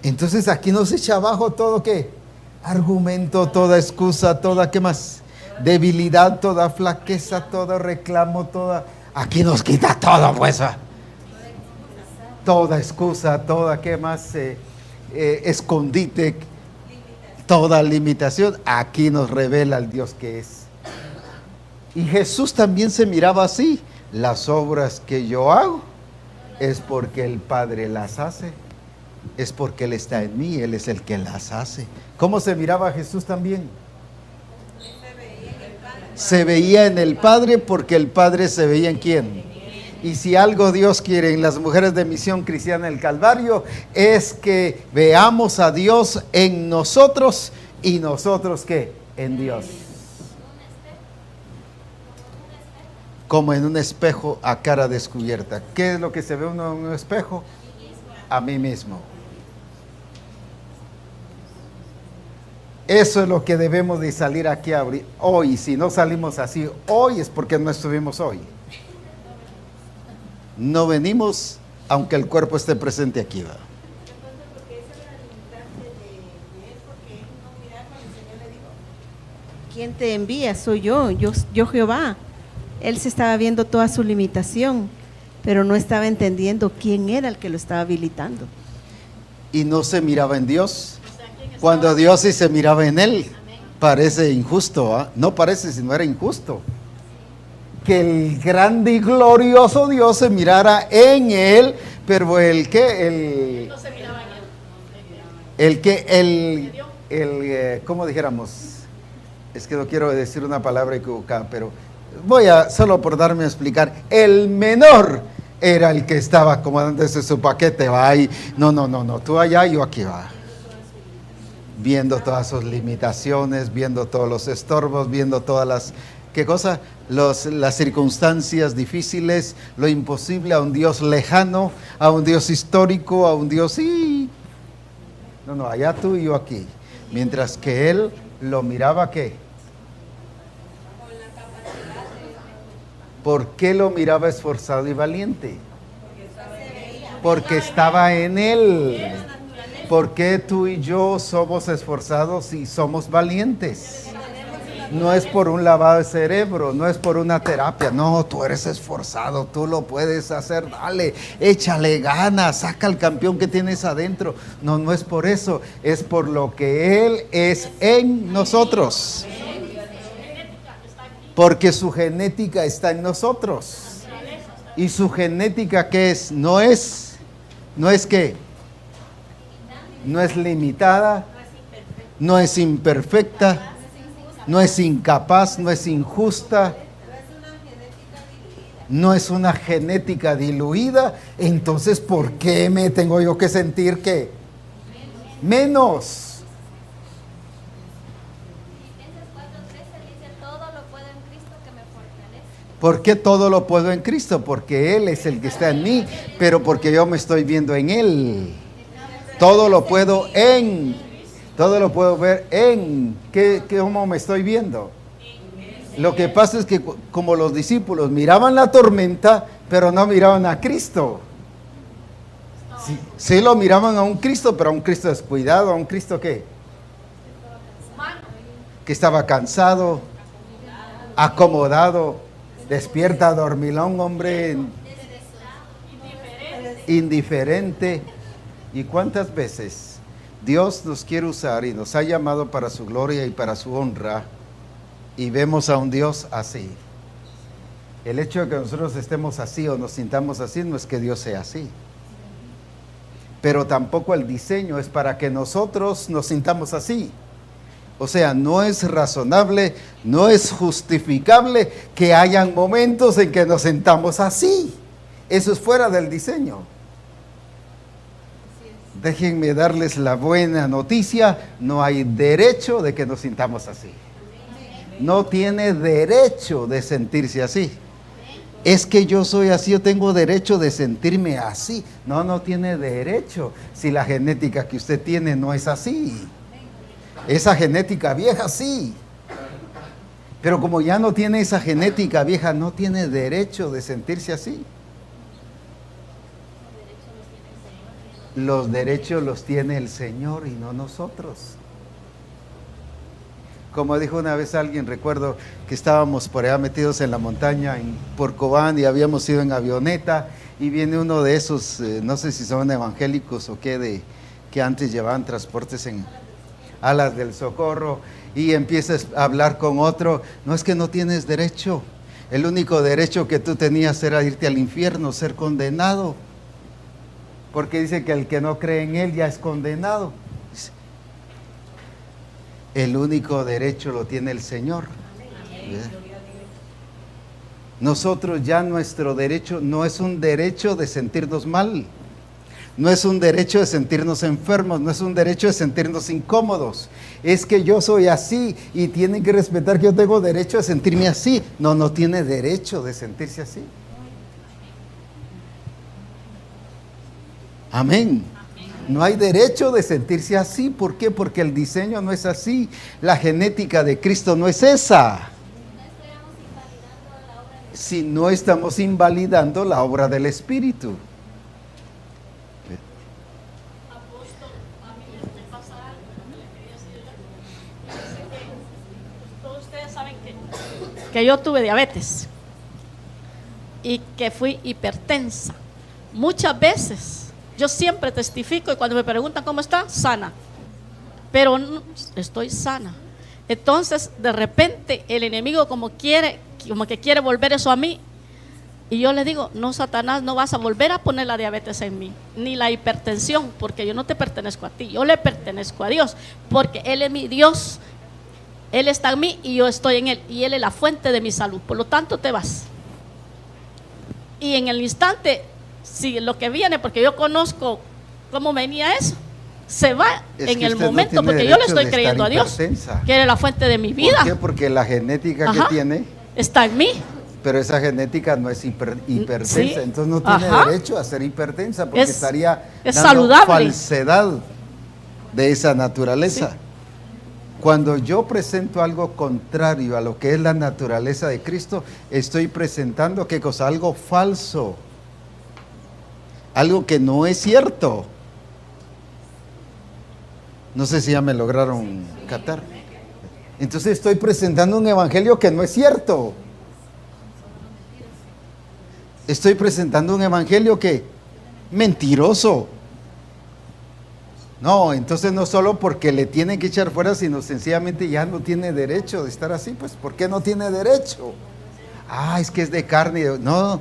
Entonces aquí nos echa abajo todo ¿qué? Argumento, toda excusa, toda ¿qué más? Debilidad, toda flaqueza, todo reclamo, toda... Aquí nos quita todo pues. Toda excusa, toda ¿qué más? Escondite, toda limitación. Aquí nos revela el Dios que es. Y Jesús también se miraba así. Las obras que yo hago es porque el Padre las hace. Es porque Él está en mí, Él es el que las hace. ¿Cómo se miraba Jesús también? Se veía en el Padre porque el Padre se veía en ¿quién? Y si algo Dios quiere en las mujeres de Misión Cristiana del Calvario es que veamos a Dios en nosotros y nosotros ¿qué? En Dios. Como en un espejo a cara descubierta. ¿Qué es lo que se ve uno en un espejo? A mí mismo. Eso es lo que debemos de salir aquí a abrir hoy. Si no salimos así hoy es porque no estuvimos hoy. No venimos aunque el cuerpo esté presente aquí, ¿va? ¿Quién te envía? Soy yo Jehová. Él se estaba viendo toda su limitación, pero no estaba entendiendo quién era el que lo estaba habilitando. Y no se miraba en Dios. Cuando Dios sí se miraba en Él, parece injusto, ¿eh? No parece, sino era injusto. Que el grande y glorioso Dios se mirara en Él, pero el que, ¿cómo dijéramos? Es que no quiero decir una palabra equivocada, pero voy a, solo por darme a explicar, el menor era el que estaba acomodándose su paquete, va ahí, no, tú allá, yo aquí, va. Viendo todas sus limitaciones, viendo todos los estorbos, viendo todas las, ¿qué cosa? Las circunstancias difíciles, lo imposible, a un Dios lejano, a un Dios histórico, a un Dios, sí. No, allá tú y yo aquí. Mientras que él lo miraba, ¿qué? ¿Por qué lo miraba esforzado y valiente? Porque estaba en él. ¿Por qué tú y yo somos esforzados y somos valientes? No es por un lavado de cerebro, no es por una terapia. No, tú eres esforzado, tú lo puedes hacer, dale, échale ganas, saca al campeón que tienes adentro. No, no es por eso, es por lo que Él es en nosotros. Porque su genética está en nosotros. ¿Y su genética qué es? No es qué. No es limitada, no es imperfecta, no es incapaz, no es injusta, no es una genética diluida. Entonces, ¿por qué me tengo yo que sentir que menos? Filipenses 4:13 dice, todo lo puedo en Cristo que me fortalece. ¿Por qué todo lo puedo en Cristo? Porque Él es el que está en mí, pero porque yo me estoy viendo en Él. Todo lo puedo ver en, ¿cómo me estoy viendo? Lo que pasa es que como los discípulos miraban la tormenta, pero no miraban a Cristo. Sí lo miraban a un Cristo, pero a un Cristo descuidado, a un Cristo ¿qué? Que estaba cansado, acomodado, despierta, dormilón, hombre, indiferente. ¿Y cuántas veces Dios nos quiere usar y nos ha llamado para su gloria y para su honra y vemos a un Dios así? El hecho de que nosotros estemos así o nos sintamos así no es que Dios sea así. Pero tampoco el diseño es para que nosotros nos sintamos así. O sea, no es razonable, no es justificable que hayan momentos en que nos sintamos así. Eso es fuera del diseño. Déjenme darles la buena noticia, no hay derecho de que nos sintamos así. No tiene derecho de sentirse así. Es que yo soy así, yo tengo derecho de sentirme así. No, no tiene derecho si la genética que usted tiene no es así. Esa genética vieja sí. Pero como ya no tiene esa genética vieja, no tiene derecho de sentirse así. Los derechos los tiene el Señor y no nosotros. Como dijo una vez alguien, recuerdo que estábamos por allá metidos en la montaña, por Cobán, y habíamos ido en avioneta, y viene uno de esos, no sé si son evangélicos o qué, que antes llevaban transportes en Alas del Socorro, y empiezas a hablar con otro. No, es que no tienes derecho. El único derecho que tú tenías era irte al infierno, ser condenado. Porque dice que el que no cree en Él ya es condenado. El único derecho lo tiene el Señor. Nosotros ya nuestro derecho no es un derecho de sentirnos mal. No es un derecho de sentirnos enfermos, no es un derecho de sentirnos incómodos. Es que yo soy así y tienen que respetar que yo tengo derecho de sentirme así. No, no tiene derecho de sentirse así. Amén. No hay derecho de sentirse así. ¿Por qué? Porque el diseño no es así. La genética de Cristo no es esa. Si no estamos invalidando la obra del Espíritu. Todos ustedes saben que yo tuve diabetes y que fui hipertensa. Muchas veces yo siempre testifico y cuando me preguntan cómo está, sana. Pero no, estoy sana. Entonces, de repente, el enemigo como que quiere volver eso a mí. Y yo le digo, no, Satanás, no vas a volver a poner la diabetes en mí, ni la hipertensión, porque yo no te pertenezco a ti, yo le pertenezco a Dios, porque Él es mi Dios, Él está en mí y yo estoy en Él, y Él es la fuente de mi salud, por lo tanto te vas. Y en el instante, si lo que viene, porque yo conozco cómo venía eso, se va en el momento, porque yo le estoy creyendo a Dios, que Él es la fuente de mi vida. ¿Por qué? Porque la genética que tiene está en mí. Pero esa genética no es hipertensa, sí. Entonces no tiene derecho a ser hipertensa porque estaría dando saludable. Falsedad de esa naturaleza. Sí. Cuando yo presento algo contrario a lo que es la naturaleza de Cristo, estoy presentando ¿qué cosa? Algo falso, algo que no es cierto. No sé si ya me lograron captar. Entonces estoy presentando un evangelio que no es cierto. Estoy presentando un evangelio que mentiroso. No, entonces no solo porque le tienen que echar fuera, sino sencillamente ya no tiene derecho de estar así. Pues, ¿por qué no tiene derecho? Ah, es que es de carne. No,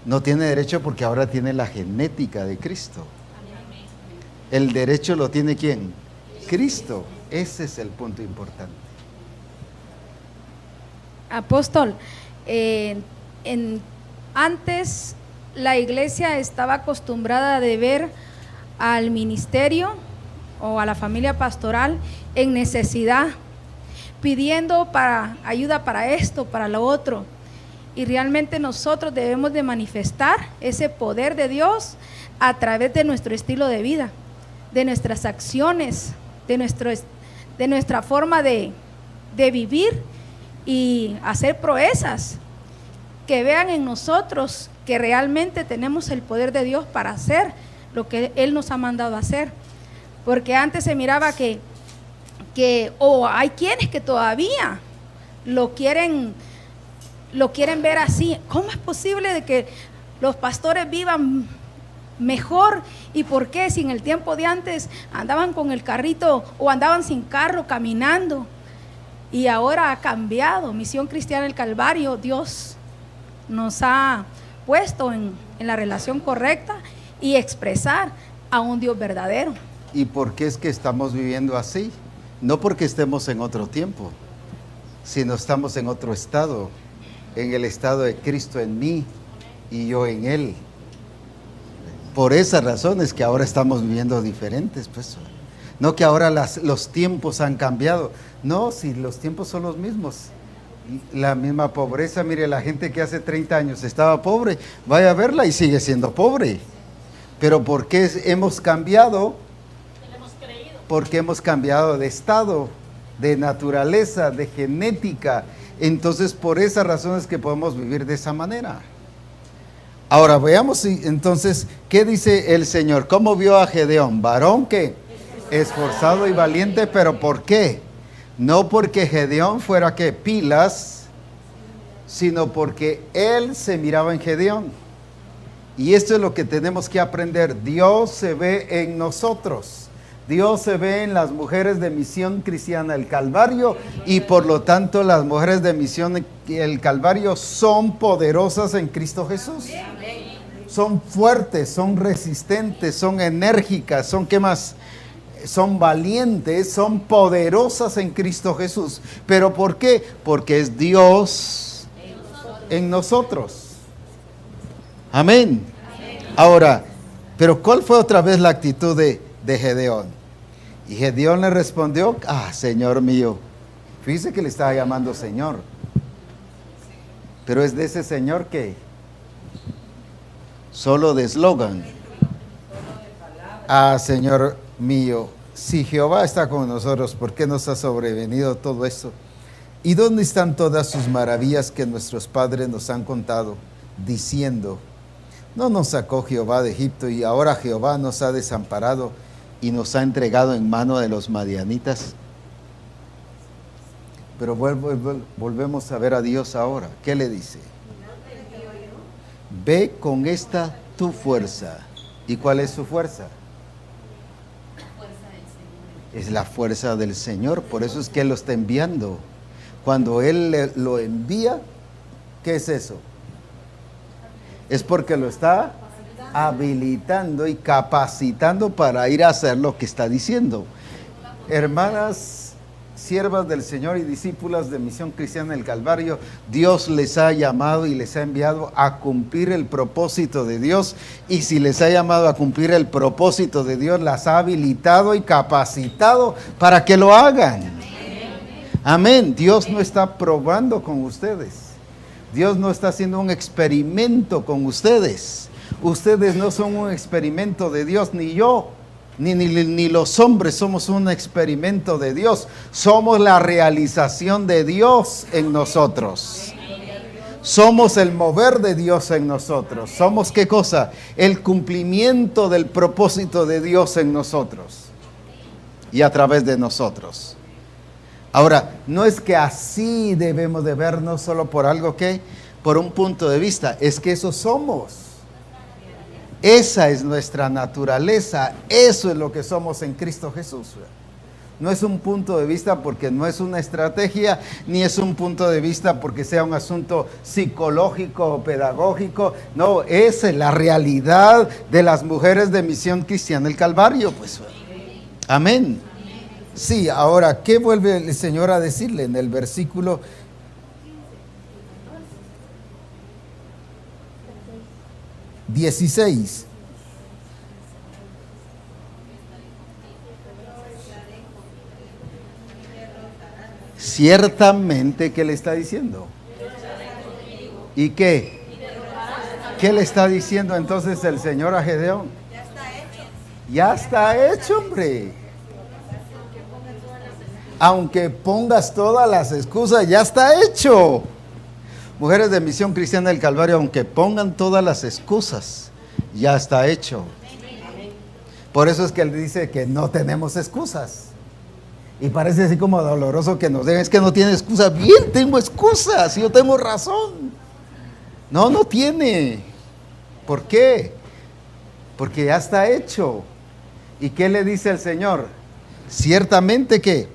no tiene derecho porque ahora tiene la genética de Cristo. El derecho lo tiene ¿quién? Cristo. Ese es el punto importante. Apóstol, antes la iglesia estaba acostumbrada de ver al ministerio o a la familia pastoral en necesidad, pidiendo ayuda para esto, para lo otro. Y realmente nosotros debemos de manifestar ese poder de Dios a través de nuestro estilo de vida, de nuestras acciones, de nuestra forma de vivir y hacer proezas, que vean en nosotros que realmente tenemos el poder de Dios para hacer lo que Él nos ha mandado a hacer. Porque antes se miraba que hay quienes que todavía lo quieren ver así. ¿Cómo es posible de que los pastores vivan mejor? ¿Y por qué? Si en el tiempo de antes andaban con el carrito o andaban sin carro caminando. Y ahora ha cambiado. Misión Cristiana del Calvario, Dios nos ha puesto en la relación correcta y expresar a un Dios verdadero. ¿Y por qué es que estamos viviendo así? No porque estemos en otro tiempo, sino estamos en otro estado, en el estado de Cristo en mí y yo en Él. Por esas razones que ahora estamos viviendo diferentes, pues. No que ahora los tiempos han cambiado. No, si los tiempos son los mismos. La misma pobreza, mire, la gente que hace 30 años estaba pobre, vaya a verla y sigue siendo pobre. Pero ¿por qué hemos cambiado? Porque hemos cambiado de estado, de naturaleza, de genética. Entonces, por esas razones que podemos vivir de esa manera. Ahora, veamos entonces, ¿qué dice el Señor? ¿Cómo vio a Gedeón? Varón que esforzado y valiente, pero ¿por qué? No porque Gedeón fuera que pilas, sino porque él se miraba en Gedeón. Y esto es lo que tenemos que aprender. Dios se ve en nosotros. Dios se ve en las mujeres de Misión Cristiana del Calvario y por lo tanto las mujeres de Misión del Calvario son poderosas en Cristo Jesús. Son fuertes, son resistentes, son enérgicas, son ¿qué más? Son valientes, son poderosas en Cristo Jesús. ¿Pero por qué? Porque es Dios en nosotros. Amén. Ahora, pero ¿cuál fue otra vez la actitud de Gedeón? Y Gedeón le respondió, Señor mío. Fíjese que le estaba llamando Señor. Pero es de ese Señor que solo de eslogan. Señor mío, si Jehová está con nosotros, ¿por qué nos ha sobrevenido todo esto? ¿Y dónde están todas sus maravillas que nuestros padres nos han contado, diciendo, no nos sacó Jehová de Egipto y ahora Jehová nos ha desamparado y nos ha entregado en mano de los madianitas? Pero volvemos a ver a Dios ahora. ¿Qué le dice? Ve con esta tu fuerza. ¿Y cuál es su fuerza? Es la fuerza del Señor. Por eso es que Él lo está enviando. Cuando Él lo envía, ¿qué es eso? Es porque lo está habilitando y capacitando para ir a hacer lo que está diciendo. Hermanas, siervas del Señor y discípulas de Misión Cristiana del Calvario, Dios les ha llamado y les ha enviado a cumplir el propósito de Dios, y si les ha llamado a cumplir el propósito de Dios, las ha habilitado y capacitado para que lo hagan. Amén. Dios no está probando con ustedes. Dios no está haciendo un experimento con ustedes. Ustedes no son un experimento de Dios, ni yo, ni los hombres somos un experimento de Dios. Somos la realización de Dios en nosotros. Somos el mover de Dios en nosotros. Somos ¿qué cosa? El cumplimiento del propósito de Dios en nosotros y a través de nosotros. Ahora, no es que así debemos de vernos solo por algo que, por un punto de vista, es que eso somos. Esa es nuestra naturaleza, eso es lo que somos en Cristo Jesús. No es un punto de vista porque no es una estrategia, ni es un punto de vista porque sea un asunto psicológico o pedagógico. No, es la realidad de las mujeres de Misión Cristiana del Calvario. Pues, amén. Sí, ahora, ¿qué vuelve el Señor a decirle en el versículo 16? Ciertamente, ¿qué le está diciendo? ¿Y qué? ¿Qué le está diciendo entonces el Señor a Gedeón? Ya está hecho, hombre. Aunque pongas todas las excusas, ya está hecho. Mujeres de Misión Cristiana del Calvario, aunque pongan todas las excusas, ya está hecho. Por eso es que él dice que no tenemos excusas. Y parece así como doloroso que nos digan, es que no tiene excusa. Bien, tengo excusas, yo tengo razón. No, no tiene. ¿Por qué? Porque ya está hecho. ¿Y qué le dice el Señor? Ciertamente que.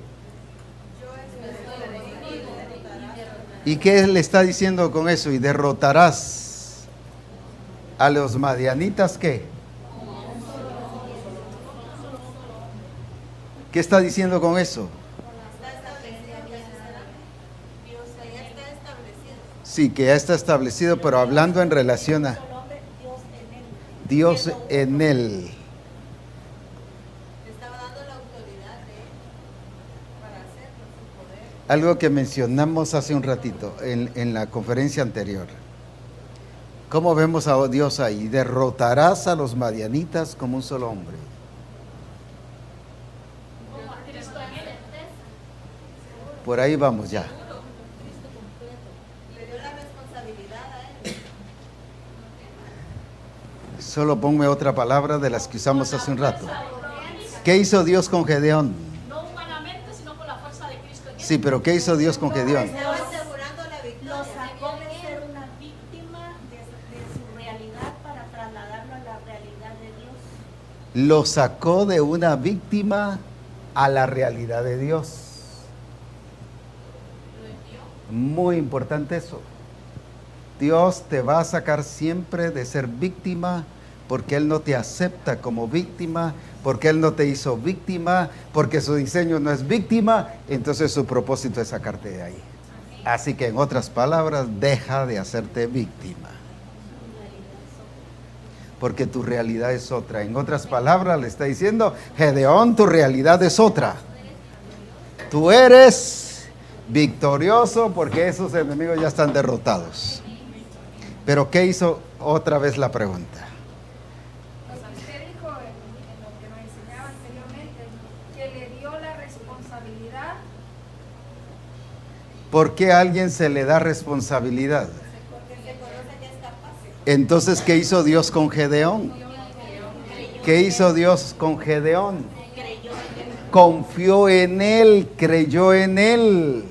¿Y qué le está diciendo con eso? Y derrotarás a los madianitas, ¿qué? ¿Qué está diciendo con eso? Sí, que ya está establecido, pero hablando en relación a Dios en él. Algo que mencionamos hace un ratito en la conferencia anterior. ¿Cómo vemos a Dios ahí? Derrotarás a los madianitas como un solo hombre. Por ahí vamos ya. Solo ponme otra palabra de las que usamos hace un rato. ¿Qué hizo Dios con Gedeón? No humanamente, sino con la fuerza de Cristo en él. Sí, pero ¿qué hizo Dios con Gedeón? Lo sacó de ser una víctima de su realidad para trasladarlo a la realidad de Dios. Lo sacó de una víctima a la realidad de Dios. Muy importante eso. Dios te va a sacar siempre de ser víctima porque Él no te acepta como víctima, porque Él no te hizo víctima, porque su diseño no es víctima, entonces su propósito es sacarte de ahí. Así que en otras palabras, deja de hacerte víctima. Porque tu realidad es otra. En otras palabras le está diciendo, Gedeón, tu realidad es otra. Tú eres victorioso porque esos enemigos ya están derrotados. Pero ¿qué hizo? Otra vez la pregunta. Usted dijo en lo que nos enseñaba anteriormente que le dio la responsabilidad. ¿Por qué a alguien se le da responsabilidad? Entonces, ¿qué hizo Dios con Gedeón? ¿Qué hizo Dios con Gedeón? Confió en él, creyó en él.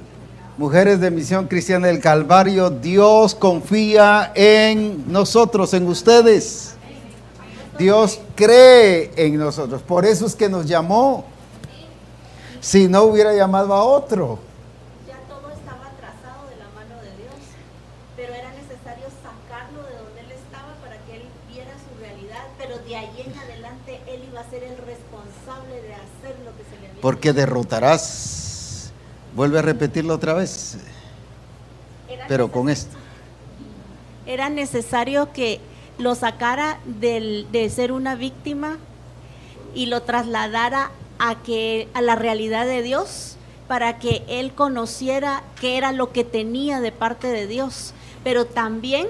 Mujeres de Misión Cristiana del Calvario, Dios confía en nosotros, en ustedes. Dios cree en nosotros. Por eso es que nos llamó. Si no hubiera llamado a otro. Ya todo estaba trazado de la mano de Dios, pero era necesario sacarlo de donde él estaba para que él viera su realidad, pero de ahí en adelante él iba a ser el responsable de hacer lo que se le había Porque derrotarás. Vuelve a repetirlo otra vez. Pero con esto. Era necesario que lo sacara de ser una víctima y lo trasladara a la realidad de Dios para que él conociera qué era lo que tenía de parte de Dios. Pero también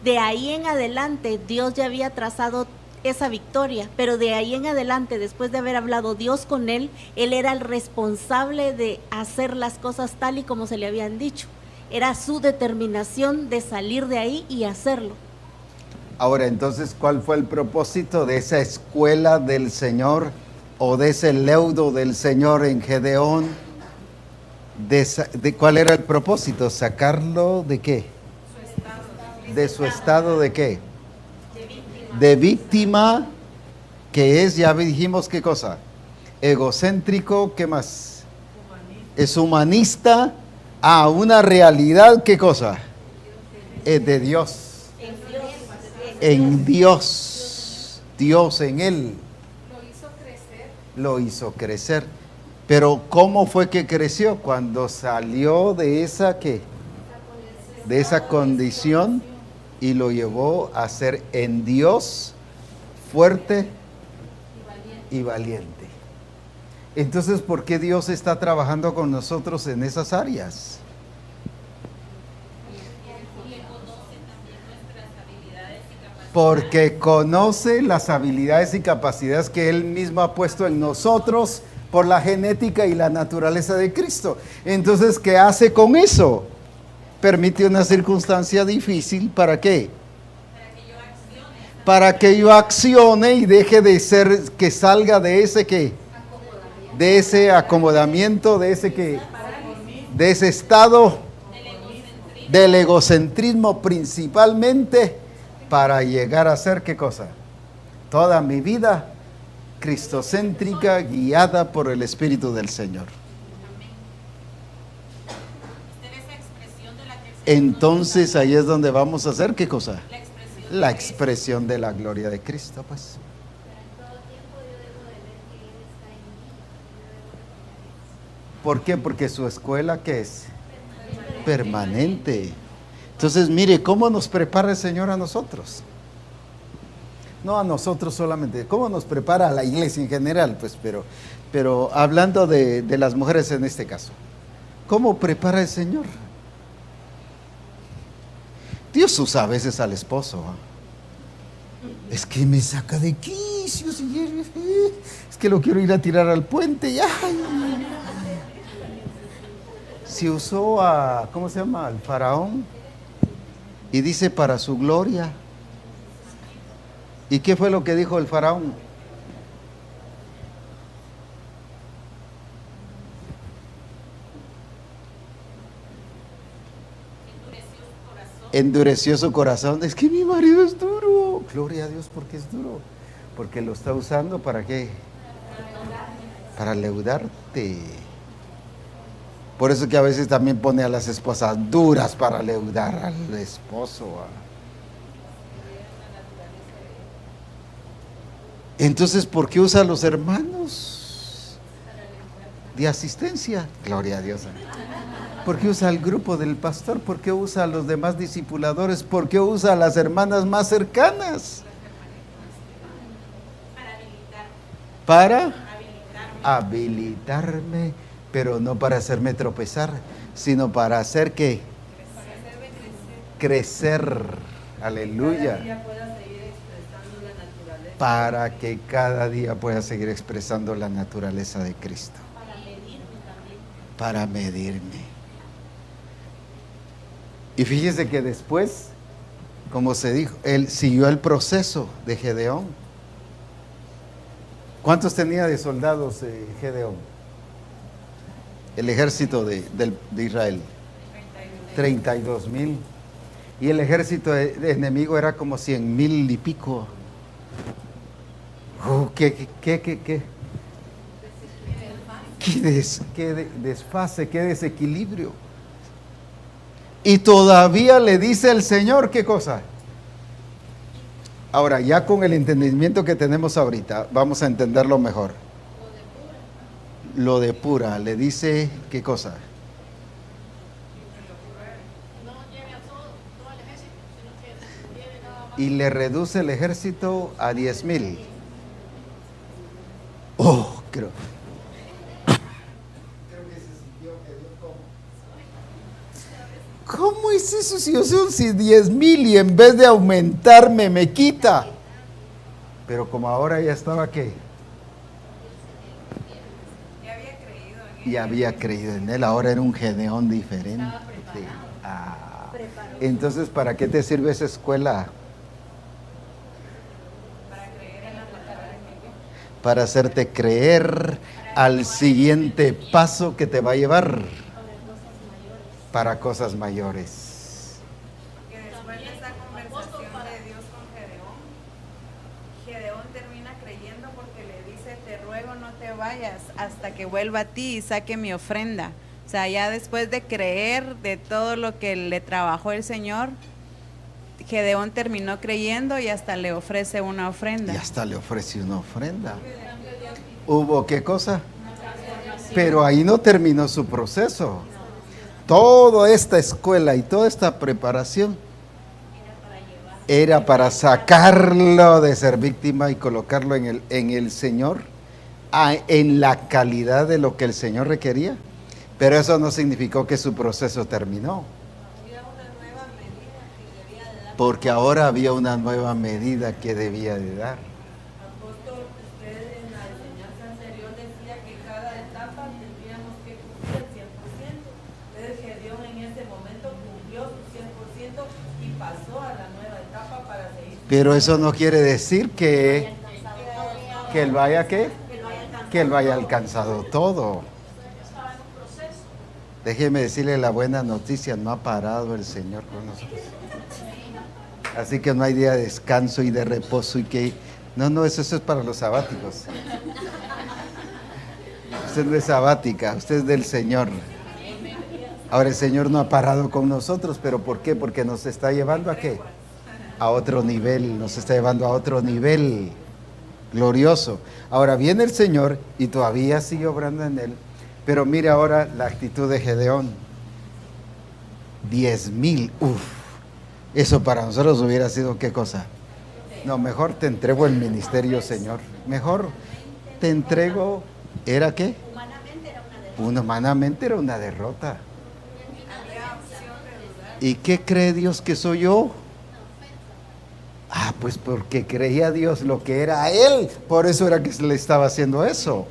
de ahí en adelante Dios ya había trazado esa victoria, pero de ahí en adelante, después de haber hablado Dios con él era el responsable de hacer las cosas tal y como se le habían dicho. Era su determinación de salir de ahí y hacerlo. Ahora, entonces, ¿cuál fue el propósito de esa escuela del Señor o de ese leudo del Señor en Gedeón? ¿De cuál era el propósito? ¿Sacarlo de qué? De su estado de qué? De víctima, que es, ya dijimos qué cosa, egocéntrico, ¿qué más? Es humanista, a una realidad, ¿qué cosa? Es de Dios. En Dios. Dios en él. Lo hizo crecer. Pero ¿cómo fue que creció? Cuando salió de esa ¿qué? De esa condición y lo llevó a ser en Dios fuerte y valiente. Entonces, ¿por qué Dios está trabajando con nosotros en esas áreas? Porque conoce las habilidades y capacidades que Él mismo ha puesto en nosotros por la genética y la naturaleza de Cristo. Entonces, ¿qué hace con eso? Permite una circunstancia difícil, ¿para qué? Para que yo accione y deje de ser, que salga de ese ¿qué? De ese acomodamiento, de ese ¿qué? De ese estado del egocentrismo principalmente, para llegar a ser ¿qué cosa? Toda mi vida cristocéntrica, guiada por el Espíritu del Señor. Entonces ahí es donde vamos a hacer ¿qué cosa? La expresión de la gloria de Cristo, pues. ¿Por qué? Porque su escuela ¿qué es? Permanente. Entonces, mire, ¿cómo nos prepara el Señor a nosotros? No a nosotros solamente, ¿cómo nos prepara a la iglesia en general? Pues, pero hablando de las mujeres en este caso, ¿cómo prepara el Señor? Dios usa a veces al esposo. Es que me saca de quicio, es que lo quiero ir a tirar al puente. Ya. Se usó a, ¿cómo se llama? Al faraón. Y dice para su gloria. ¿Y qué fue lo que dijo el faraón? Endureció su corazón. Es que mi marido es duro. Gloria a Dios, porque es duro. Porque lo está usando ¿para qué? Para leudarte. Por eso que a veces también pone a las esposas duras para leudar al esposo. Entonces, ¿por qué usa a los hermanos de asistencia? Gloria a Dios. ¿Por qué usa al grupo del pastor? ¿Por qué usa a los demás discipuladores? ¿Por qué usa a las hermanas más cercanas? Para habilitarme, pero no para hacerme tropezar, sino para hacer que crecer. Aleluya. Para que cada día pueda seguir expresando la naturaleza de Cristo. Para medirme. Y fíjese que después, como se dijo, él siguió el proceso de Gedeón. ¿Cuántos tenía de soldados Gedeón? El ejército de Israel. 32,000. Y el ejército de enemigo era como 100,000 y pico. Qué desfase, qué desequilibrio. Y todavía le dice el Señor, ¿qué cosa? Ahora, ya con el entendimiento que tenemos ahorita, vamos a entenderlo mejor. Lo depura, le dice, ¿qué cosa? Y le reduce el ejército a 10,000. Oh, creo que se sintió que Dios ¿cómo es eso si yo son 10,000 y en vez de aumentarme me quita? Pero como ahora ya estaba ¿qué? Ya había creído en él, ahora era un Gedeón diferente. Entonces, ¿para qué te sirve esa escuela? Para hacerte creer al siguiente paso que te va a llevar. para cosas mayores. Que después de esa conversación de Dios con Gedeón, Gedeón termina creyendo porque le dice, te ruego no te vayas hasta que vuelva a ti y saque mi ofrenda. O sea, ya después de creer de todo lo que le trabajó el Señor, Gedeón terminó creyendo y hasta le ofrece una ofrenda. Y hasta le ofrece una ofrenda. ¿Hubo qué cosa? Pero ahí no terminó su proceso. Toda esta escuela y toda esta preparación era para sacarlo de ser víctima y colocarlo en el Señor, en la calidad de lo que el Señor requería. Pero eso no significó que su proceso terminó. Porque ahora había una nueva medida que debía de dar. Apóstol, usted en la enseñanza anterior decía que cada etapa tendríamos que cumplir el 100%. Entonces Gedeón en ese momento cumplió su 100% y pasó a la nueva etapa para seguir. Pero eso no quiere decir que él vaya ¿qué? Que él vaya alcanzado todo. Déjeme decirle la buena noticia, no ha parado el Señor con nosotros. Así que no hay día de descanso y de reposo y que... No, eso es para los sabáticos. Usted no es sabática, usted es del Señor. Ahora el Señor no ha parado con nosotros, pero ¿por qué? Porque nos está llevando ¿a qué? A otro nivel, nos está llevando a otro nivel glorioso. Ahora viene el Señor y todavía sigue obrando en él. Pero mire ahora la actitud de Gedeón. 10,000, eso para nosotros hubiera sido ¿qué cosa? No, mejor te entrego el ministerio, Señor. Mejor te entrego, ¿era qué? Humanamente era una derrota. ¿Y qué cree Dios que soy yo? Pues porque creía Dios lo que era a él. Por eso era que se le estaba haciendo eso.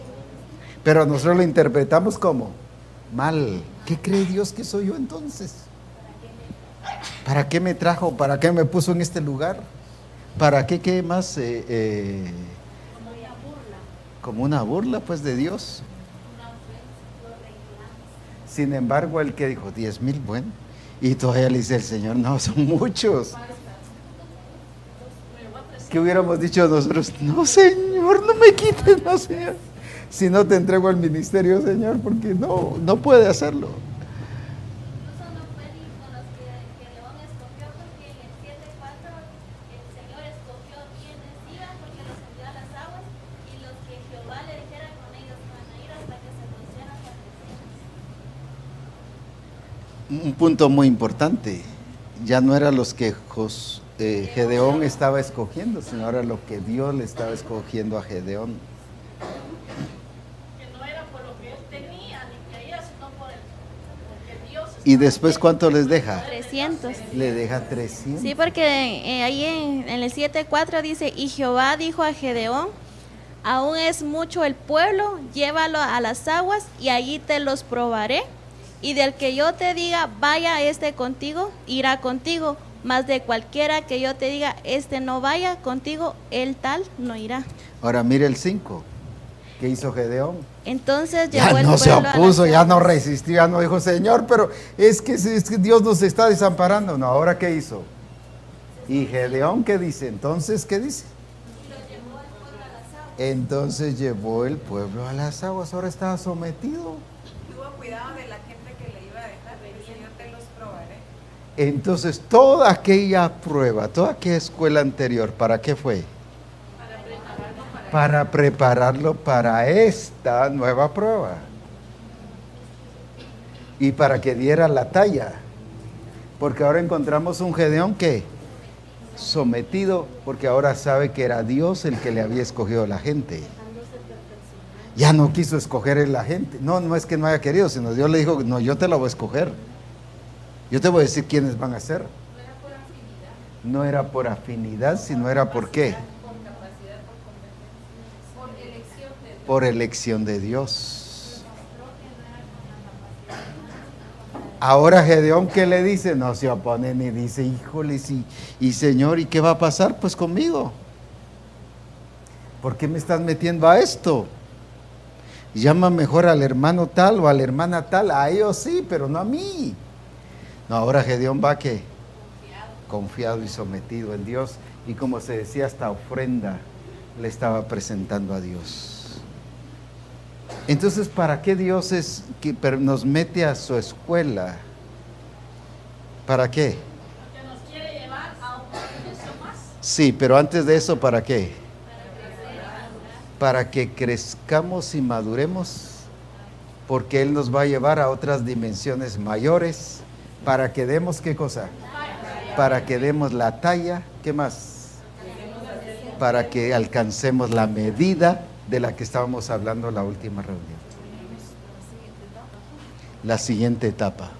Pero nosotros lo interpretamos como mal. ¿Qué cree Dios que soy yo entonces? ¿Para qué me trajo? ¿Para qué me puso en este lugar? ¿Para qué? ¿Qué más? Como una burla pues de Dios. Sin embargo, el que dijo 10,000, bueno, y todavía le dice el Señor, no, son muchos. ¿Qué hubiéramos dicho nosotros? No, Señor, no me quites, no, Señor. Si no te entrego el ministerio, Señor, porque no puede hacerlo. Incluso no fue ni con los que Gedeón escogió, porque en el 7:4 el Señor escogió quienes iban porque los envió a las aguas, y los que Jehová le dijera con ellos van a ir hasta que se conocieran las naciones. Un punto muy importante, ya no era los que Gedeón estaba escogiendo, sino ahora lo que Dios le estaba escogiendo a Gedeón. ¿Y después cuánto les deja? 300. Le deja 300. Sí, porque ahí en el 7:4 dice, y Jehová dijo a Gedeón, aún es mucho el pueblo, llévalo a las aguas y allí te los probaré. Y del que yo te diga, vaya este contigo, irá contigo. Mas de cualquiera que yo te diga, este no vaya contigo, el tal no irá. Ahora mire el 5. ¿Qué hizo Gedeón? Entonces ya llegó el no se pueblo opuso, ya no resistió, ya no dijo, Señor, pero es que Dios nos está desamparando. No, ¿ahora qué hizo? ¿Y Gedeón qué dice? Entonces, ¿qué dice? Entonces llevó el pueblo a las aguas, ahora estaba sometido. Tuvo cuidado de la gente que le iba a dejar, el Señor te los probaré. Entonces, toda aquella prueba, toda aquella escuela anterior, ¿para qué fue? Para prepararlo para esta nueva prueba. Y para que diera la talla. Porque ahora encontramos un Gedeón que sometido, porque ahora sabe que era Dios el que le había escogido a la gente. Ya no quiso escoger a la gente. No es que no haya querido, sino Dios le dijo, no, yo te la voy a escoger. Yo te voy a decir quiénes van a ser. No era por afinidad, sino era por qué. Por elección de Dios. Ahora Gedeón, ¿qué le dice? No se opone ni dice, híjole, y Señor, ¿y qué va a pasar? Pues conmigo. ¿Por qué me estás metiendo a esto? Llama mejor al hermano tal o a la hermana tal, a ellos sí, pero no a mí. No, ahora Gedeón va que confiado y sometido en Dios, y como se decía, hasta ofrenda le estaba presentando a Dios. Entonces, ¿para qué Dios nos mete a su escuela? ¿Para qué? Porque nos quiere llevar a una dimensión más. Sí, pero antes de eso, ¿para qué? Para que crezcamos y maduremos, porque Él nos va a llevar a otras dimensiones mayores, para que demos, ¿qué cosa? Para que demos la talla, ¿qué más? Para que alcancemos la medida de la que estábamos hablando en la última reunión. La siguiente etapa.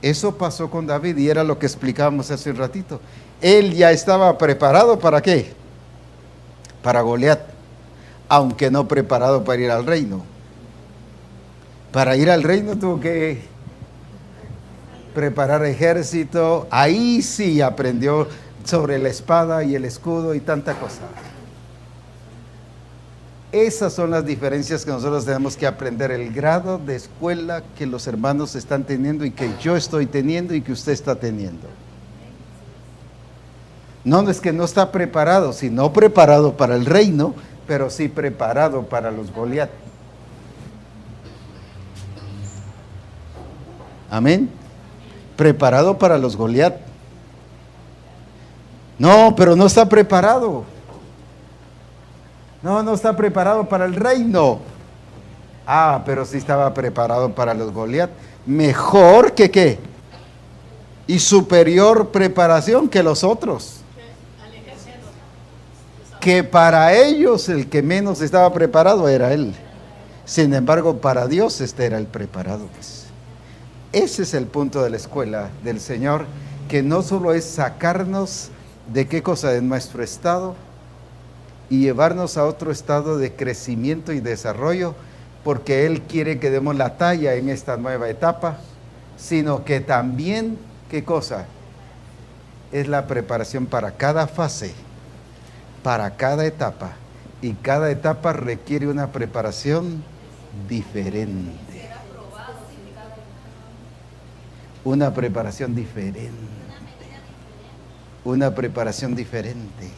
Eso pasó con David y era lo que explicábamos hace un ratito. Él ya estaba preparado ¿para qué? Para Goliat, aunque no preparado para ir al reino. Para ir al reino tuvo que preparar ejército. Ahí sí aprendió sobre la espada y el escudo y tanta cosa. Esas son las diferencias que nosotros tenemos que aprender, el grado de escuela que los hermanos están teniendo y que yo estoy teniendo y que usted está teniendo. No es que no está preparado, sino preparado para el reino, pero sí preparado para los Goliat. Amén. Preparado para los Goliat. No, pero no está preparado. No está preparado para el reino. Ah, pero sí estaba preparado para los Goliat. Mejor que qué. Y superior preparación que los otros. Que para ellos el que menos estaba preparado era él. Sin embargo, para Dios este era el preparado, pues. Ese es el punto de la escuela del Señor, que no solo es sacarnos de qué cosa, de nuestro estado, y llevarnos a otro estado de crecimiento y desarrollo, porque Él quiere que demos la talla en esta nueva etapa, sino que también, ¿qué cosa? Es la preparación para cada fase, para cada etapa, y cada etapa requiere una preparación diferente. Una preparación diferente. Una preparación diferente.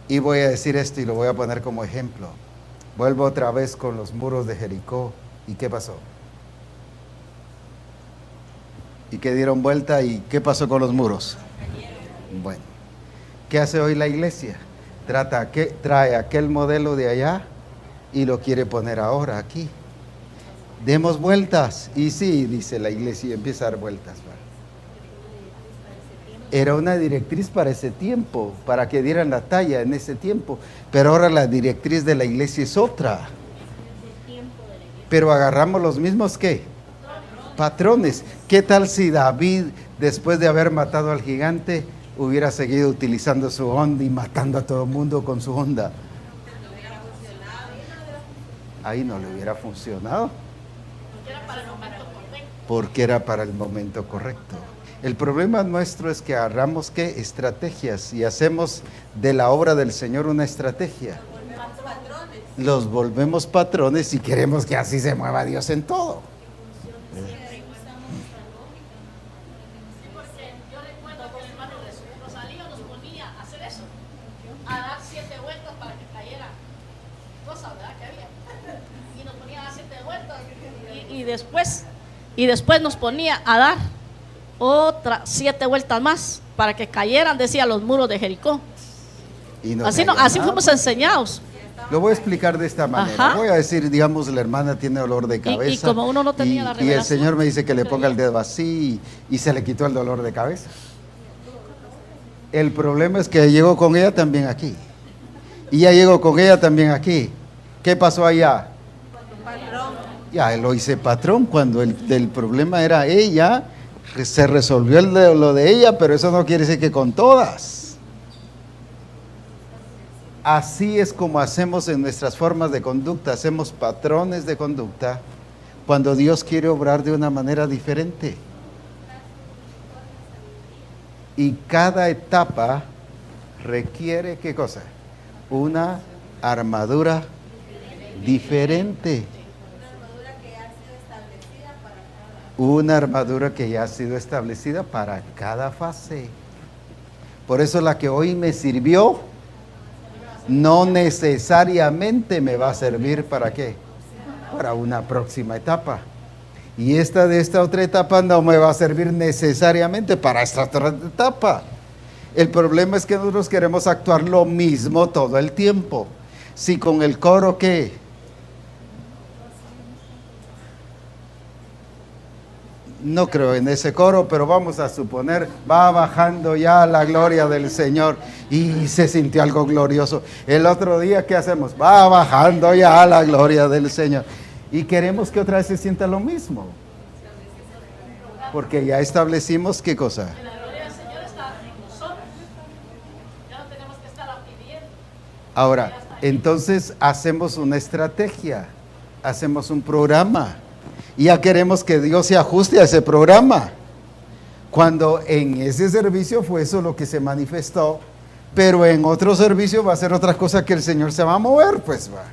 Y voy a decir esto y lo voy a poner como ejemplo. Vuelvo otra vez con los muros de Jericó. ¿Y qué pasó? ¿Y qué dieron vuelta? ¿Y qué pasó con los muros? Bueno, ¿qué hace hoy la iglesia? Trae aquel modelo de allá y lo quiere poner ahora aquí. Demos vueltas. Y sí, dice la iglesia, y empieza a dar vueltas. Era una directriz para ese tiempo, para que dieran la talla en ese tiempo. Pero ahora la directriz de la iglesia es otra. Pero agarramos los mismos, ¿qué? Patrones. ¿Qué tal si David, después de haber matado al gigante, hubiera seguido utilizando su onda y matando a todo el mundo con su onda? Ahí no le hubiera funcionado. Porque era para el momento correcto. El problema nuestro es que agarramos ¿qué? Estrategias y hacemos de la obra del Señor una estrategia. Los volvemos patrones y queremos que así se mueva Dios en todo. Porque yo recuerdo que el hermano Rosalío nos ponía a hacer eso, a dar 7 vueltas para que cayera cosas, ¿verdad? Que había. Y nos ponía a dar 7 vueltas y después nos ponía a dar otras 7 vueltas más para que cayeran, decía, los muros de Jericó. Y no Así fuimos enseñados. Lo voy a explicar de esta manera. Ajá. Voy a decir, digamos, la hermana tiene dolor de cabeza. Y como uno no tenía la y el revelación, Señor me dice que le ponga el dedo así y se le quitó el dolor de cabeza. El problema es que llegó con ella también aquí. Y ya llegó con ella también aquí. ¿Qué pasó allá? Ya lo hice patrón cuando el problema era ella. Se resolvió lo de ella, pero eso no quiere decir que con todas. Así es como hacemos en nuestras formas de conducta, hacemos patrones de conducta cuando Dios quiere obrar de una manera diferente. Y cada etapa requiere, ¿qué cosa? Una armadura diferente. Una armadura que ya ha sido establecida para cada fase. Por eso la que hoy me sirvió, no necesariamente me va a servir ¿para qué? Para una próxima etapa. Y esta de esta otra etapa no me va a servir necesariamente para esta otra etapa. El problema es que nosotros queremos actuar lo mismo todo el tiempo. Si con el coro, ¿qué? No creo en ese coro, pero vamos a suponer, va bajando ya la gloria del Señor y se sintió algo glorioso. El otro día, ¿qué hacemos? Va bajando ya la gloria del Señor. Y queremos que otra vez se sienta lo mismo. Porque ya establecimos, ¿qué cosa? La gloria del Señor está en nosotros. Ya no tenemos que estar pidiendo. Ahora, entonces hacemos una estrategia, hacemos un programa. Y ya queremos que Dios se ajuste a ese programa. Cuando en ese servicio fue eso lo que se manifestó, pero en otro servicio va a ser otra cosa que el Señor se va a mover, pues va.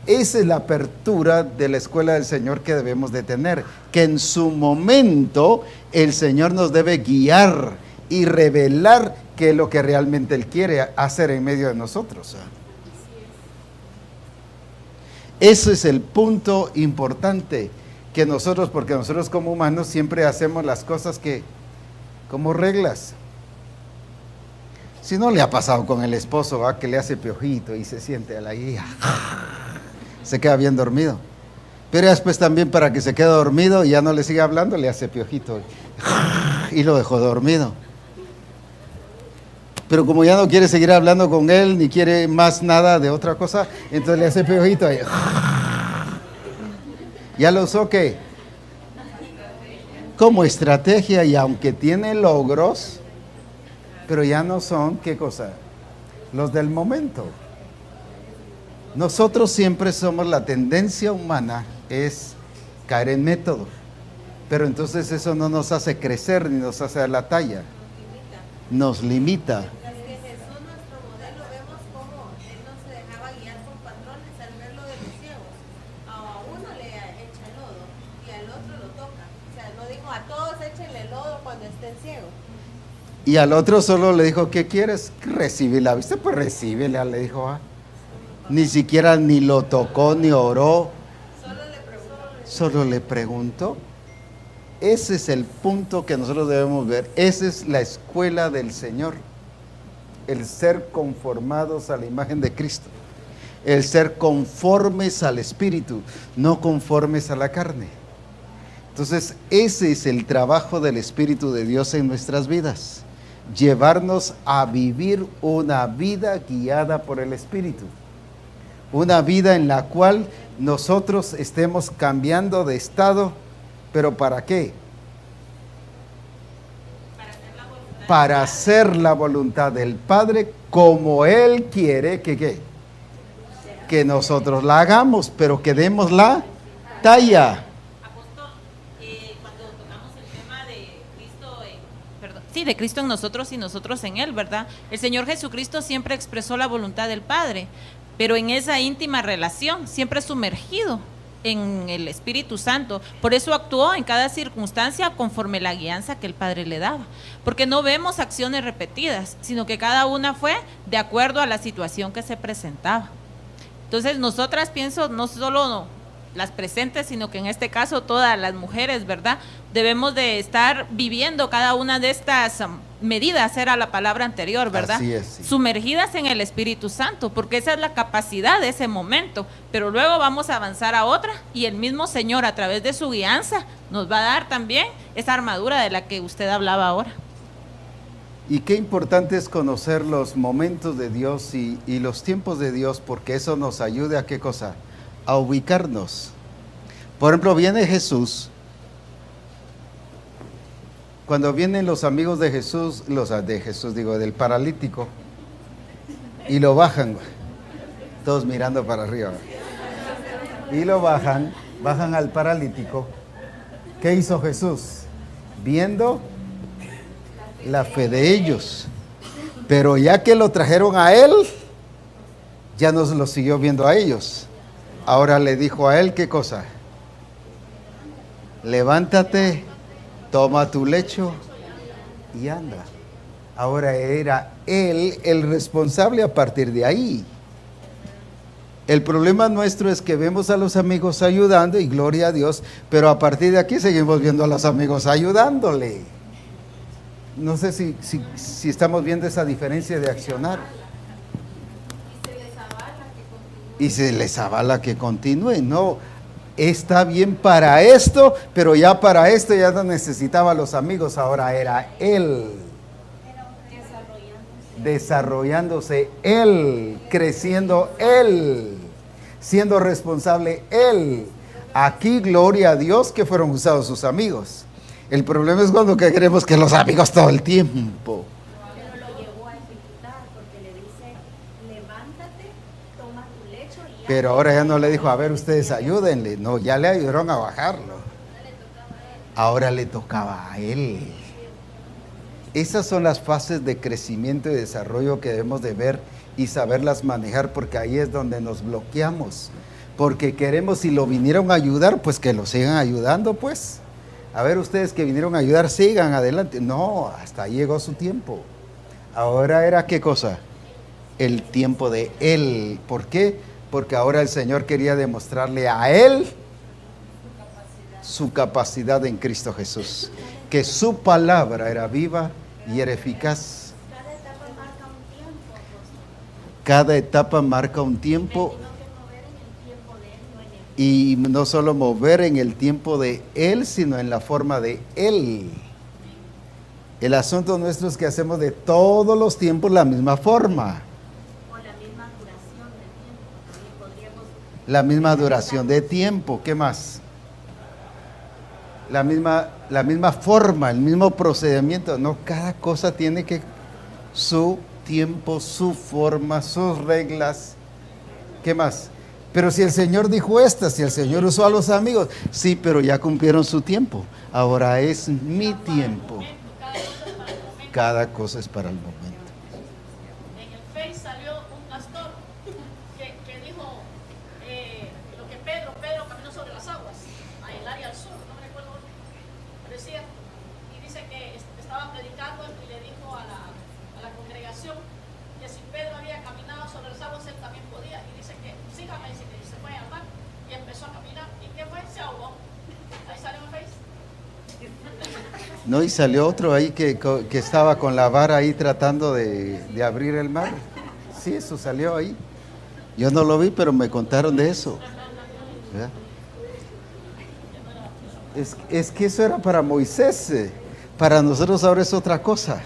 Esa es la apertura de la escuela del Señor que debemos de tener, que en su momento el Señor nos debe guiar y revelar qué es lo que realmente Él quiere hacer en medio de nosotros. Ese es el punto importante que nosotros, porque nosotros como humanos siempre hacemos las cosas que como reglas. Si no le ha pasado con el esposo, ¿va? Que le hace piojito y se siente a la hija, se queda bien dormido. Pero después también para que se quede dormido y ya no le siga hablando, le hace piojito y lo dejó dormido. Pero como ya no quiere seguir hablando con él, ni quiere más nada de otra cosa, entonces le hace piojito ahí. Ya lo usó ¿qué? Como estrategia, y aunque tiene logros, pero ya no son, ¿qué cosa? Los del momento. Nosotros siempre somos, la tendencia humana es caer en método, pero entonces eso no nos hace crecer ni nos hace dar la talla, nos limita. Y al otro solo le dijo, ¿qué quieres? Recíbela, ¿viste? Pues recíbela, le dijo. Ni siquiera ni lo tocó, ni oró. Solo le preguntó. Ese es el punto que nosotros debemos ver. Esa es la escuela del Señor. El ser conformados a la imagen de Cristo. El ser conformes al Espíritu, no conformes a la carne. Entonces, ese es el trabajo del Espíritu de Dios en nuestras vidas. Llevarnos a vivir una vida guiada por el Espíritu. Una vida en la cual nosotros estemos cambiando de estado, pero ¿para qué? Para hacer la voluntad del Padre como Él quiere que nosotros la hagamos, pero que demos la talla. De Cristo en nosotros y nosotros en Él, ¿verdad? El Señor Jesucristo siempre expresó la voluntad del Padre, pero en esa íntima relación, siempre sumergido en el Espíritu Santo. Por eso actuó en cada circunstancia conforme la guianza que el Padre le daba, porque no vemos acciones repetidas, sino que cada una fue de acuerdo a la situación que se presentaba. Entonces nosotras, pienso, no solo las presentes, sino que en este caso todas las mujeres, ¿verdad? Debemos de estar viviendo cada una de estas medidas, era la palabra anterior, ¿verdad? Así es, sí. Sumergidas en el Espíritu Santo, porque esa es la capacidad de ese momento, pero luego vamos a avanzar a otra y el mismo Señor a través de su guianza nos va a dar también esa armadura de la que usted hablaba ahora. Y qué importante es conocer los momentos de Dios y los tiempos de Dios, porque eso nos ayuda a qué cosa, a ubicarnos. Por ejemplo, viene Jesús. Cuando vienen los amigos de Jesús, del paralítico, y lo bajan, todos mirando para arriba, y lo bajan al paralítico. ¿Qué hizo Jesús? Viendo la fe de ellos, pero ya que lo trajeron a él, ya no lo siguió viendo a ellos. Ahora le dijo a él, ¿qué cosa? levántate, toma tu lecho y anda. Ahora era él el responsable a partir de ahí. El problema nuestro es que vemos a los amigos ayudando y gloria a Dios, pero a partir de aquí seguimos viendo a los amigos ayudándole. No sé si estamos viendo esa diferencia de accionar. Y se les avala que continúe. No, está bien para esto, pero ya para esto ya no necesitaba a los amigos, ahora era él. Desarrollándose él, creciendo él, siendo responsable él. Aquí, gloria a Dios que fueron usados sus amigos. El problema es cuando queremos que los amigos todo el tiempo. Pero lo llevó a ejecutar porque le dice, levántate, toma tu lecho y anda. Pero ahora ya no le dijo, a ver, ustedes ayúdenle. No, ya le ayudaron a bajarlo. Ahora le tocaba a él. Esas son las fases de crecimiento y desarrollo que debemos de ver y saberlas manejar, porque ahí es donde nos bloqueamos. Porque queremos, si lo vinieron a ayudar, pues que lo sigan ayudando, pues. A ver, ustedes que vinieron a ayudar, sigan adelante. No, hasta ahí llegó su tiempo. Ahora era, ¿qué cosa? El tiempo de él. ¿Por qué? Porque ahora el Señor quería demostrarle a él su capacidad en Cristo Jesús. Que su palabra era viva y era eficaz. Cada etapa marca un tiempo. Y no solo mover en el tiempo de él, sino en la forma de él. El asunto nuestro es que hacemos de todos los tiempos la misma forma. O la misma duración de tiempo. También podríamos. La misma duración de tiempo. ¿Qué más? La misma forma, el mismo procedimiento. No, cada cosa tiene que su tiempo, su forma, sus reglas. ¿Qué más? Pero si el Señor dijo si el Señor usó a los amigos, sí, pero ya cumplieron su tiempo. Ahora es mi tiempo. Cada cosa es para el momento. En el Face salió un pastor que dijo lo que Pedro caminó sobre las aguas, en el área del sur, no me recuerdo, pero es cierto. Y dice que estaba predicando y le dijo a la congregación que si Pedro había caminado sobre las aguas, él también podía. Y dice que, sígame, dice que se fue al mar y empezó a caminar. ¿Y qué fue? Se ahogó. Ahí salió en Face. No, y salió otro ahí que estaba con la vara ahí tratando de abrir el mar. Sí, eso salió ahí. Yo no lo vi, pero me contaron de eso. ¿Verdad? Es que eso era para Moisés. Para nosotros ahora es otra cosa.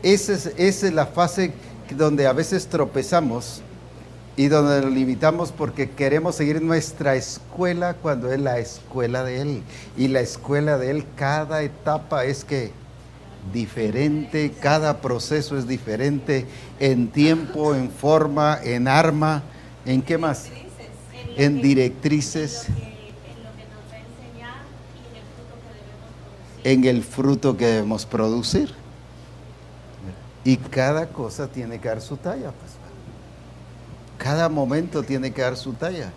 Esa es la fase donde a veces tropezamos y donde nos limitamos porque queremos seguir nuestra escuela cuando es la escuela de Él. Y la escuela de Él, cada etapa es que diferente, cada proceso es diferente en tiempo, en forma, en arma, ¿en qué más? En directrices. En el fruto que debemos producir. Y cada cosa tiene que dar su talla, pues. Cada momento tiene que dar su talla.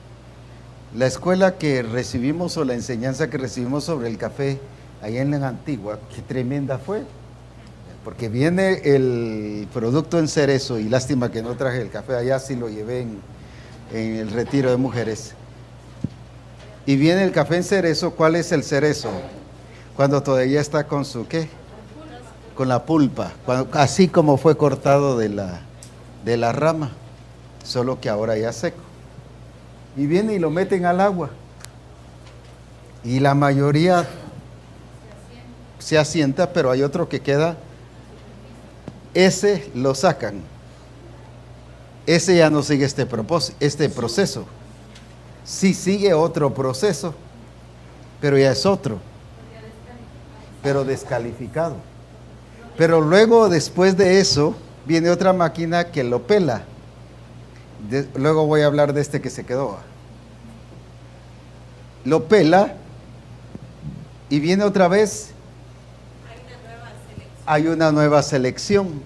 La escuela que recibimos o la enseñanza que recibimos sobre el café allá en la Antigua, qué tremenda fue. Porque viene el producto en cerezo, y lástima que no traje el café allá, sí lo llevé en el retiro de mujeres. Y viene el café en cerezo. ¿Cuál es el cerezo? Cuando todavía está con su ¿qué? Con la pulpa, así como fue cortado de la rama, solo que ahora ya seco. Y viene y lo meten al agua. Y la mayoría se asienta, pero hay otro que queda. Ese lo sacan. Ese ya no sigue este proceso. Sí sigue otro proceso, pero ya es otro. Pero descalificado. Pero luego, después de eso, viene otra máquina que lo pela. Luego voy a hablar de este que se quedó. Lo pela y viene otra vez. Hay una nueva selección.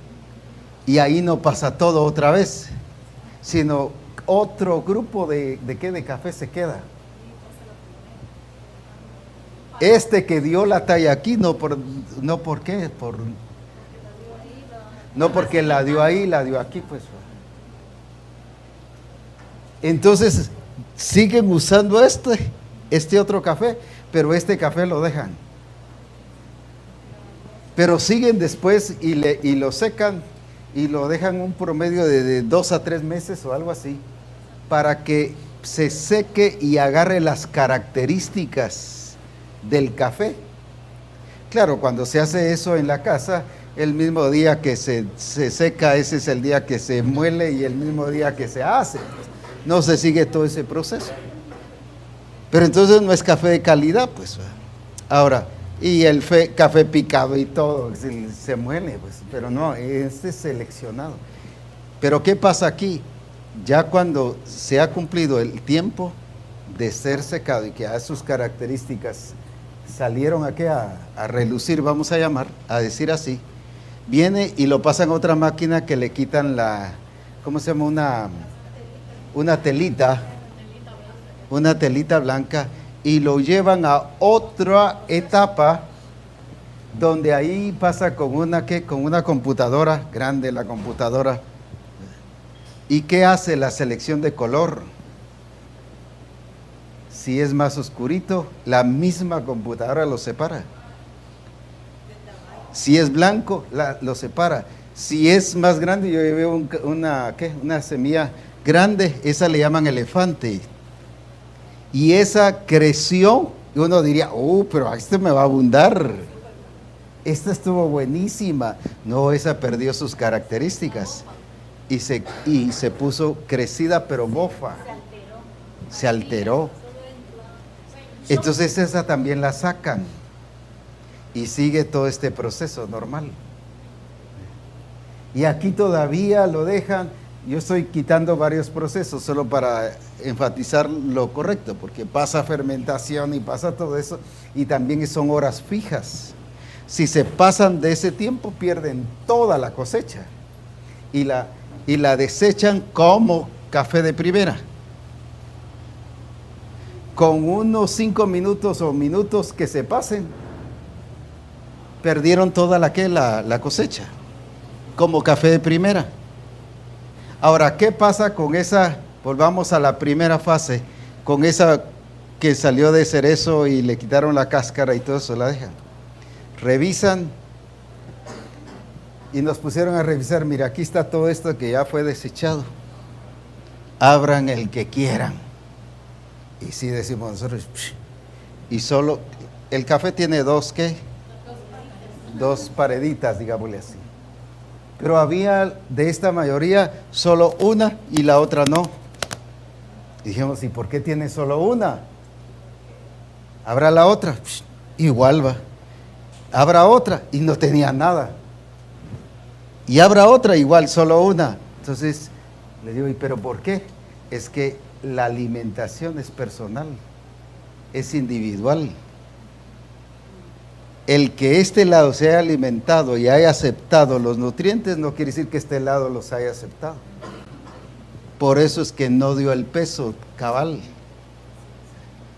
Y ahí no pasa todo otra vez, sino otro grupo de café se queda. Este que dio la talla aquí, no porque la dio ahí, la dio aquí, pues. Entonces, siguen usando este otro café, pero este café lo dejan. Pero siguen después y lo secan y lo dejan un promedio de 2 a 3 meses o algo así, para que se seque y agarre las características del café. Claro, cuando se hace eso en la casa, el mismo día que se seca, ese es el día que se muele y el mismo día que se hace. No se sigue todo ese proceso. Pero entonces no es café de calidad, pues. Ahora, y el café picado y todo, se muele, pues. Pero no, este es seleccionado. Pero ¿qué pasa aquí? Ya cuando se ha cumplido el tiempo de ser secado y que a sus características salieron aquí a relucir, vamos a llamar, a decir así, viene y lo pasan a otra máquina que le quitan ¿cómo se llama? Una telita blanca, y lo llevan a otra etapa donde ahí pasa con una computadora grande, la computadora. ¿Y qué hace la selección de color? Si es más oscurito, la misma computadora lo separa. Si es blanco, lo separa. Si es más grande, yo veo una semilla grande, esa le llaman elefante. Y esa creció, y uno diría, pero este me va a abundar. Esta estuvo buenísima. No, esa perdió sus características. Y se puso crecida, pero bofa. Se alteró. Entonces esa también la sacan. Y sigue todo este proceso normal. Y aquí todavía lo dejan. Yo estoy quitando varios procesos solo para enfatizar lo correcto, porque pasa fermentación y pasa todo eso, y también son horas fijas. Si se pasan de ese tiempo, pierden toda la cosecha y la desechan como café de primera. Con unos 5 minutos o minutos que se pasen, perdieron toda la cosecha, como café de primera. Ahora, ¿qué pasa con esa? Volvamos a la primera fase, con esa que salió de cerezo y le quitaron la cáscara y todo eso, la dejan. Revisan y nos pusieron a revisar, mira, aquí está todo esto que ya fue desechado. Abran el que quieran. Y sí decimos nosotros, y solo, el café tiene dos pareditas, digámosle así. Pero había de esta mayoría solo una y la otra no. Y dijimos, ¿y por qué tiene solo una? ¿Habrá la otra? Igual va. ¿Habrá otra? Y no tenía nada. Y habrá otra, igual, solo una. Entonces, le digo, ¿y pero por qué? Es que la alimentación es personal, es individual. El que este lado se haya alimentado y haya aceptado los nutrientes no quiere decir que este lado los haya aceptado. Por eso es que no dio el peso cabal,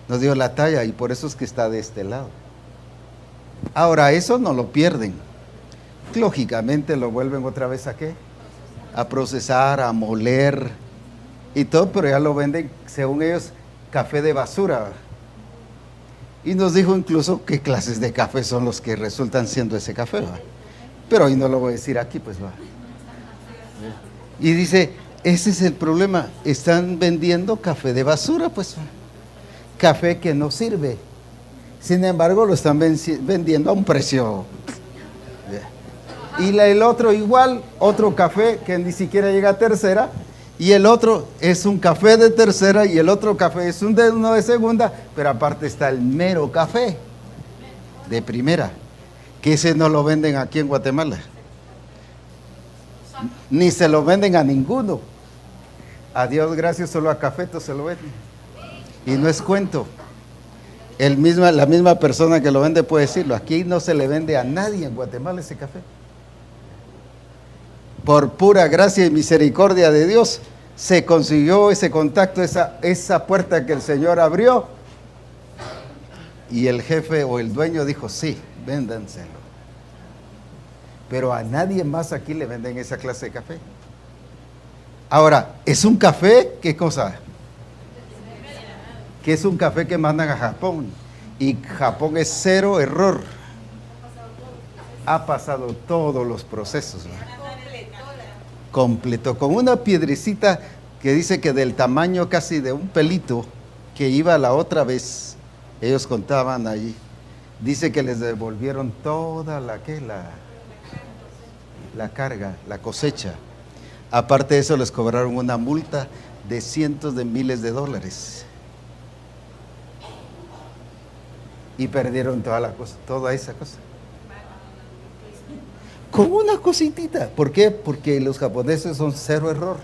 no dio la talla, y por eso es que está de este lado. Ahora, eso no lo pierden. Lógicamente lo vuelven otra vez a procesar, a moler y todo, pero ya lo venden, según ellos, café de basura. Y nos dijo incluso qué clases de café son los que resultan siendo ese café, ¿va? Pero hoy no lo voy a decir aquí, pues va. Y dice, ese es el problema, están vendiendo café de basura, pues, café que no sirve. Sin embargo, lo están vendiendo a un precio. Y el otro igual, otro café que ni siquiera llega a tercera, y el otro es un café de tercera y el otro café es uno de segunda, pero aparte está el mero café de primera, que ese no lo venden aquí en Guatemala, ni se lo venden a ninguno. A Dios gracias, solo a Cafeto se lo venden. Y no es cuento. La misma persona que lo vende puede decirlo. Aquí no se le vende a nadie en Guatemala ese café. Por pura gracia y misericordia de Dios, se consiguió ese contacto, esa puerta que el Señor abrió. Y el jefe o el dueño dijo, sí, véndanselo. Pero a nadie más aquí le venden esa clase de café. Ahora, ¿es un café? ¿Qué cosa? Que es un café que mandan a Japón. Y Japón es cero error. Ha pasado todos los procesos, ¿no? Completo, con una piedrecita que dice que del tamaño casi de un pelito que iba la otra vez, ellos contaban allí, dice que les devolvieron toda la carga, la cosecha. Aparte de eso les cobraron una multa de cientos de miles de dólares. Y perdieron toda esa cosa. Con una cositita. ¿Por qué? Porque los japoneses son cero error.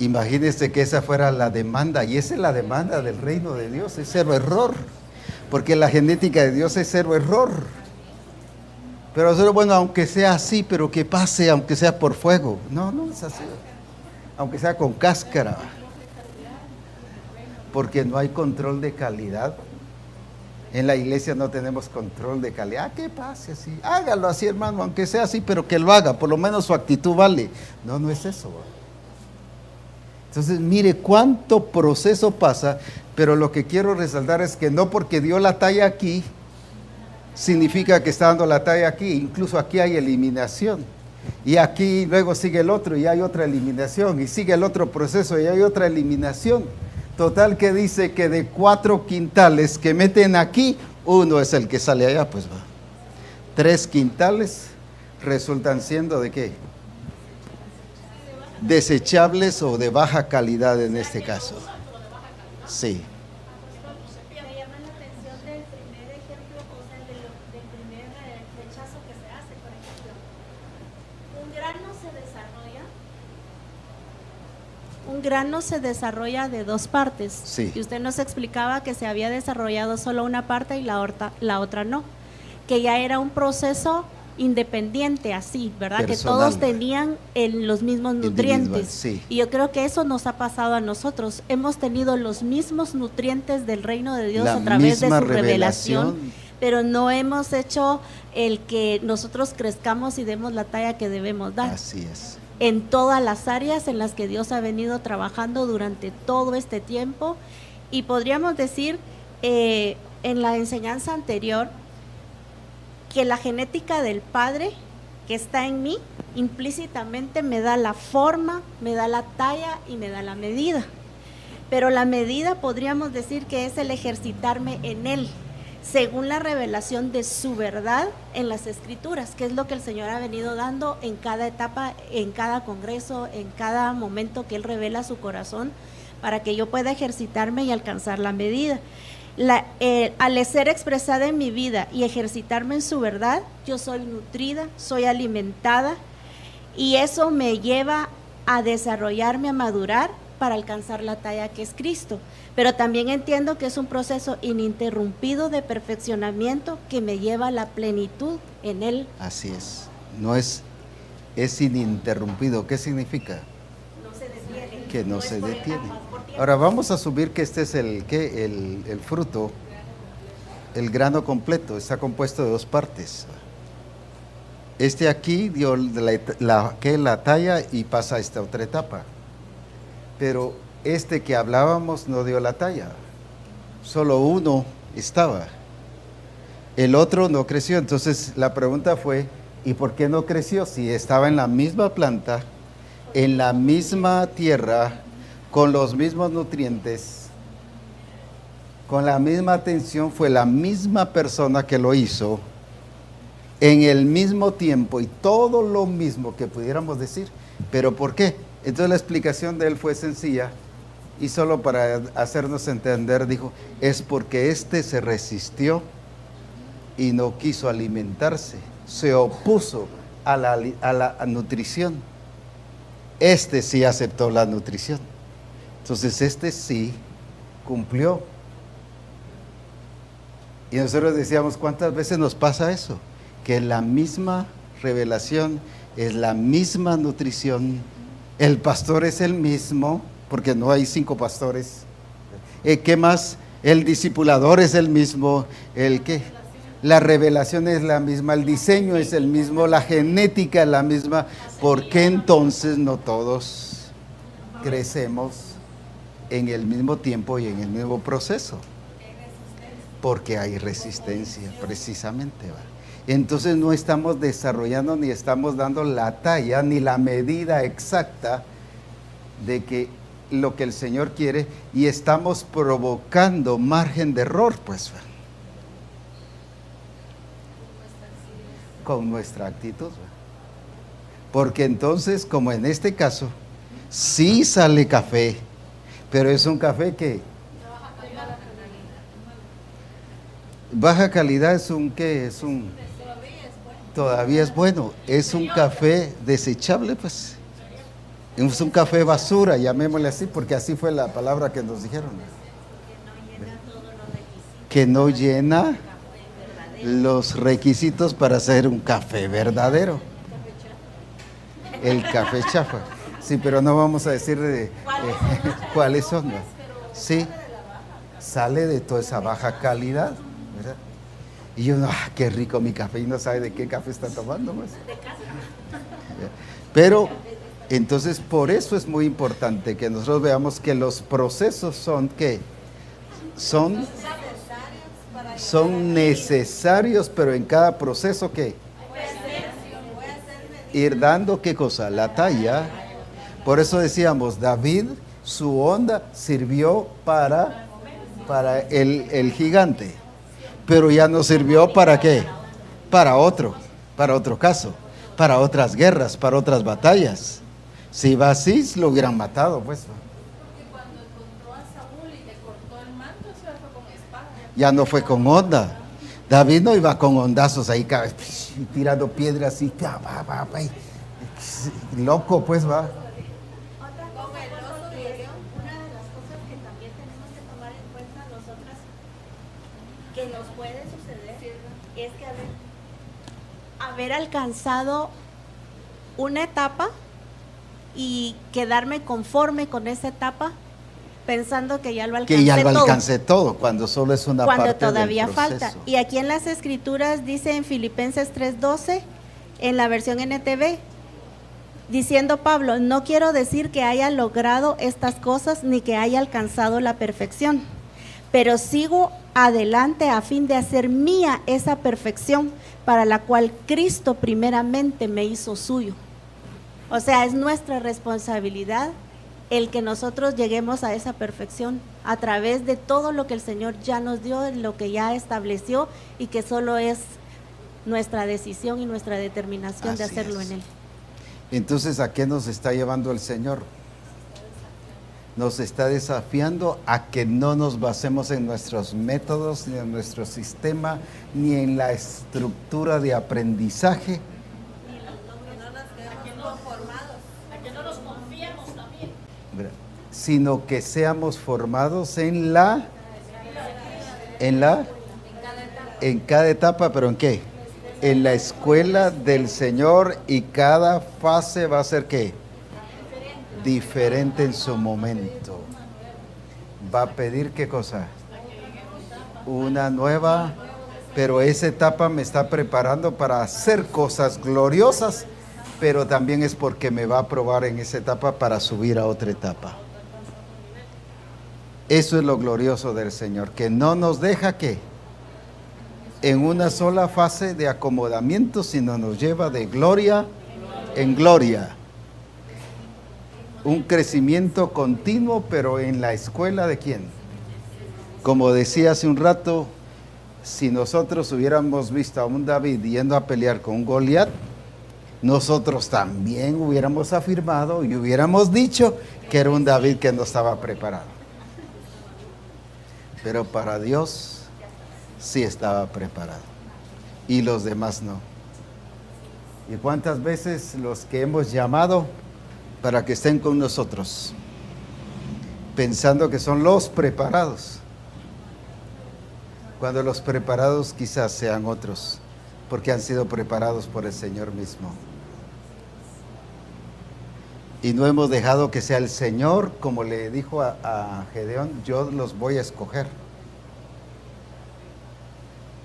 Imagínense que esa fuera la demanda, y esa es la demanda del reino de Dios, es cero error, porque la genética de Dios es cero error. Pero nosotros, bueno, aunque sea así, pero que pase, aunque sea por fuego. No, no es así. Aunque sea con cáscara. Porque no hay control de calidad. En la iglesia no tenemos control de calidad. Que pase así. Hágalo así, hermano, aunque sea así, pero que lo haga. Por lo menos su actitud vale. No, no es eso. Entonces, mire cuánto proceso pasa, pero lo que quiero resaltar es que no porque dio la talla aquí, significa que está dando la talla aquí. Incluso aquí hay eliminación. Y aquí luego sigue el otro y hay otra eliminación. Y sigue el otro proceso y hay otra eliminación. Total que dice que de 4 quintales que meten aquí, 1 es el que sale allá, pues va. 3 quintales resultan siendo ¿de qué? Desechables o de baja calidad en este caso. Sí. Me llama la atención del primer ejemplo, o sea, del primer rechazo que se hace, por ejemplo. Un grano se desarrolla de 2 partes. Sí. Y usted nos explicaba que se había desarrollado solo una parte y la otra no. Que ya era un proceso independiente así, ¿verdad? Personal. Que todos tenían los mismos nutrientes. Sí. Y yo creo que eso nos ha pasado a nosotros. Hemos tenido los mismos nutrientes del reino de Dios La a través de misma su revelación, revelación. pero no hemos hecho el que nosotros crezcamos y demos la talla que debemos dar. Así es. En todas las áreas en las que Dios ha venido trabajando durante todo este tiempo. Y podríamos decir en la enseñanza anterior que la genética del Padre que está en mí implícitamente me da la forma, me da la talla y me da la medida. Pero la medida podríamos decir que es el ejercitarme en Él, según la revelación de su verdad en las Escrituras, que es lo que el Señor ha venido dando en cada etapa, en cada congreso, en cada momento que Él revela su corazón, para que yo pueda ejercitarme y alcanzar la medida. Al ser expresada en mi vida y ejercitarme en su verdad, yo soy nutrida, soy alimentada, y eso me lleva a desarrollarme, a madurar para alcanzar la talla que es Cristo. Pero también entiendo que es un proceso ininterrumpido de perfeccionamiento que me lleva a la plenitud en Él. Así es. No es ininterrumpido. ¿Qué significa? No se detiene. Que no es se por detiene. etapas, por tiempo. Ahora vamos a asumir que este es el fruto, el grano completo, está compuesto de 2 partes. Este aquí dio la talla y pasa a esta otra etapa. Pero este que hablábamos no dio la talla, solo uno estaba, el otro no creció. Entonces la pregunta fue, ¿y por qué no creció? Si estaba en la misma planta, en la misma tierra, con los mismos nutrientes, con la misma atención, fue la misma persona que lo hizo, en el mismo tiempo y todo lo mismo que pudiéramos decir. ¿Pero por qué? Entonces la explicación de él fue sencilla, y solo para hacernos entender, dijo, es porque este se resistió y no quiso alimentarse, se opuso a la nutrición. Este sí aceptó la nutrición. Entonces este sí cumplió. Y nosotros decíamos, ¿cuántas veces nos pasa eso? Que la misma revelación es la misma nutrición. El pastor es el mismo, porque no hay 5 pastores. ¿Qué más? El discipulador es el mismo, la revelación es la misma, el diseño es el mismo, la genética es la misma. ¿Por qué entonces no todos crecemos en el mismo tiempo y en el mismo proceso? Porque hay resistencia, precisamente. ¿Va? Entonces no estamos desarrollando ni estamos dando la talla ni la medida exacta de que lo que el Señor quiere, y estamos provocando margen de error, pues, ¿va? Con nuestra actitud. ¿Va? Porque entonces, como en este caso, sí sale café, pero es un café que baja calidad, es un ¿qué? Es un todavía es bueno, es un café desechable, pues. Es un café basura, llamémosle así, porque así fue la palabra que nos dijeron. Que no llena los requisitos para hacer un café verdadero. El café chafa. Sí, pero no vamos a decir cuáles son. ¿No? Sí, sale de toda esa baja calidad, ¿verdad? Y uno, qué rico mi café, y no sabe de qué café está tomando, pues. Pero entonces por eso es muy importante que nosotros veamos que los procesos son ¿qué? Son necesarios, pero en cada proceso ¿qué? Ir dando ¿qué cosa? La talla. Por eso decíamos, David, su onda sirvió para el gigante, pero ya no sirvió para ¿qué? Para otro caso, para otras guerras, para otras batallas. Si va así, lo hubieran matado, pues. Porque cuando encontró a Saúl y le cortó el manto, eso fue con espada. Ya no fue con onda. David no iba con hondazos ahí, tirando piedras y loco, pues va. Otra cosa, una de las cosas que también tenemos que tomar en cuenta nosotras, que nos puede suceder, es que haber alcanzado una etapa y quedarme conforme con esa etapa, pensando que ya lo alcancé todo. Que ya lo alcancé todo, cuando solo es una cuando parte todavía del proceso. falta. Y aquí en las Escrituras dice en Filipenses 3:12, en la versión NTV, diciendo Pablo, no quiero decir que haya logrado estas cosas ni que haya alcanzado la perfección, pero sigo adelante a fin de hacer mía esa perfección para la cual Cristo primeramente me hizo suyo. O sea, es nuestra responsabilidad el que nosotros lleguemos a esa perfección a través de todo lo que el Señor ya nos dio, lo que ya estableció, y que solo es nuestra decisión y nuestra determinación de hacerlo en Él. Entonces, ¿a qué nos está llevando el Señor? Nos está desafiando a que no nos basemos en nuestros métodos, ni en nuestro sistema, ni en la estructura de aprendizaje, sino que seamos formados en cada etapa, pero ¿en qué? En la escuela del Señor, y cada fase va a ser ¿qué? Diferente en su momento. Va a pedir ¿qué cosa? Una nueva, pero esa etapa me está preparando para hacer cosas gloriosas, pero también es porque me va a probar en esa etapa para subir a otra etapa. Eso es lo glorioso del Señor, que no nos deja que en una sola fase de acomodamiento, sino nos lleva de gloria en gloria. Un crecimiento continuo, pero en la escuela ¿de quién? Como decía hace un rato, si nosotros hubiéramos visto a un David yendo a pelear con un Goliat, nosotros también hubiéramos afirmado y hubiéramos dicho que era un David que no estaba preparado. Pero para Dios sí estaba preparado, y los demás no. ¿Y cuántas veces los que hemos llamado para que estén con nosotros, pensando que son los preparados, cuando los preparados quizás sean otros, porque han sido preparados por el Señor mismo? Y no hemos dejado que sea el Señor, como le dijo a Gedeón, yo los voy a escoger.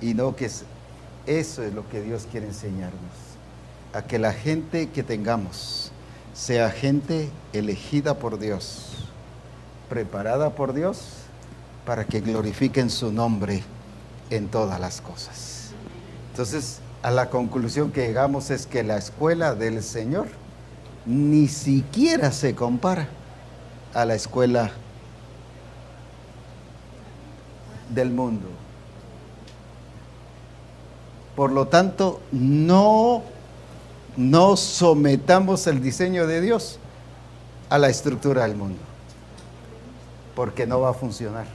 Y no que eso es lo que Dios quiere enseñarnos, a que la gente que tengamos sea gente elegida por Dios, preparada por Dios, para que glorifiquen su nombre en todas las cosas. Entonces, a la conclusión que llegamos es que la escuela del Señor ni siquiera se compara a la escuela del mundo. Por lo tanto, no sometamos el diseño de Dios a la estructura del mundo, porque no va a funcionar.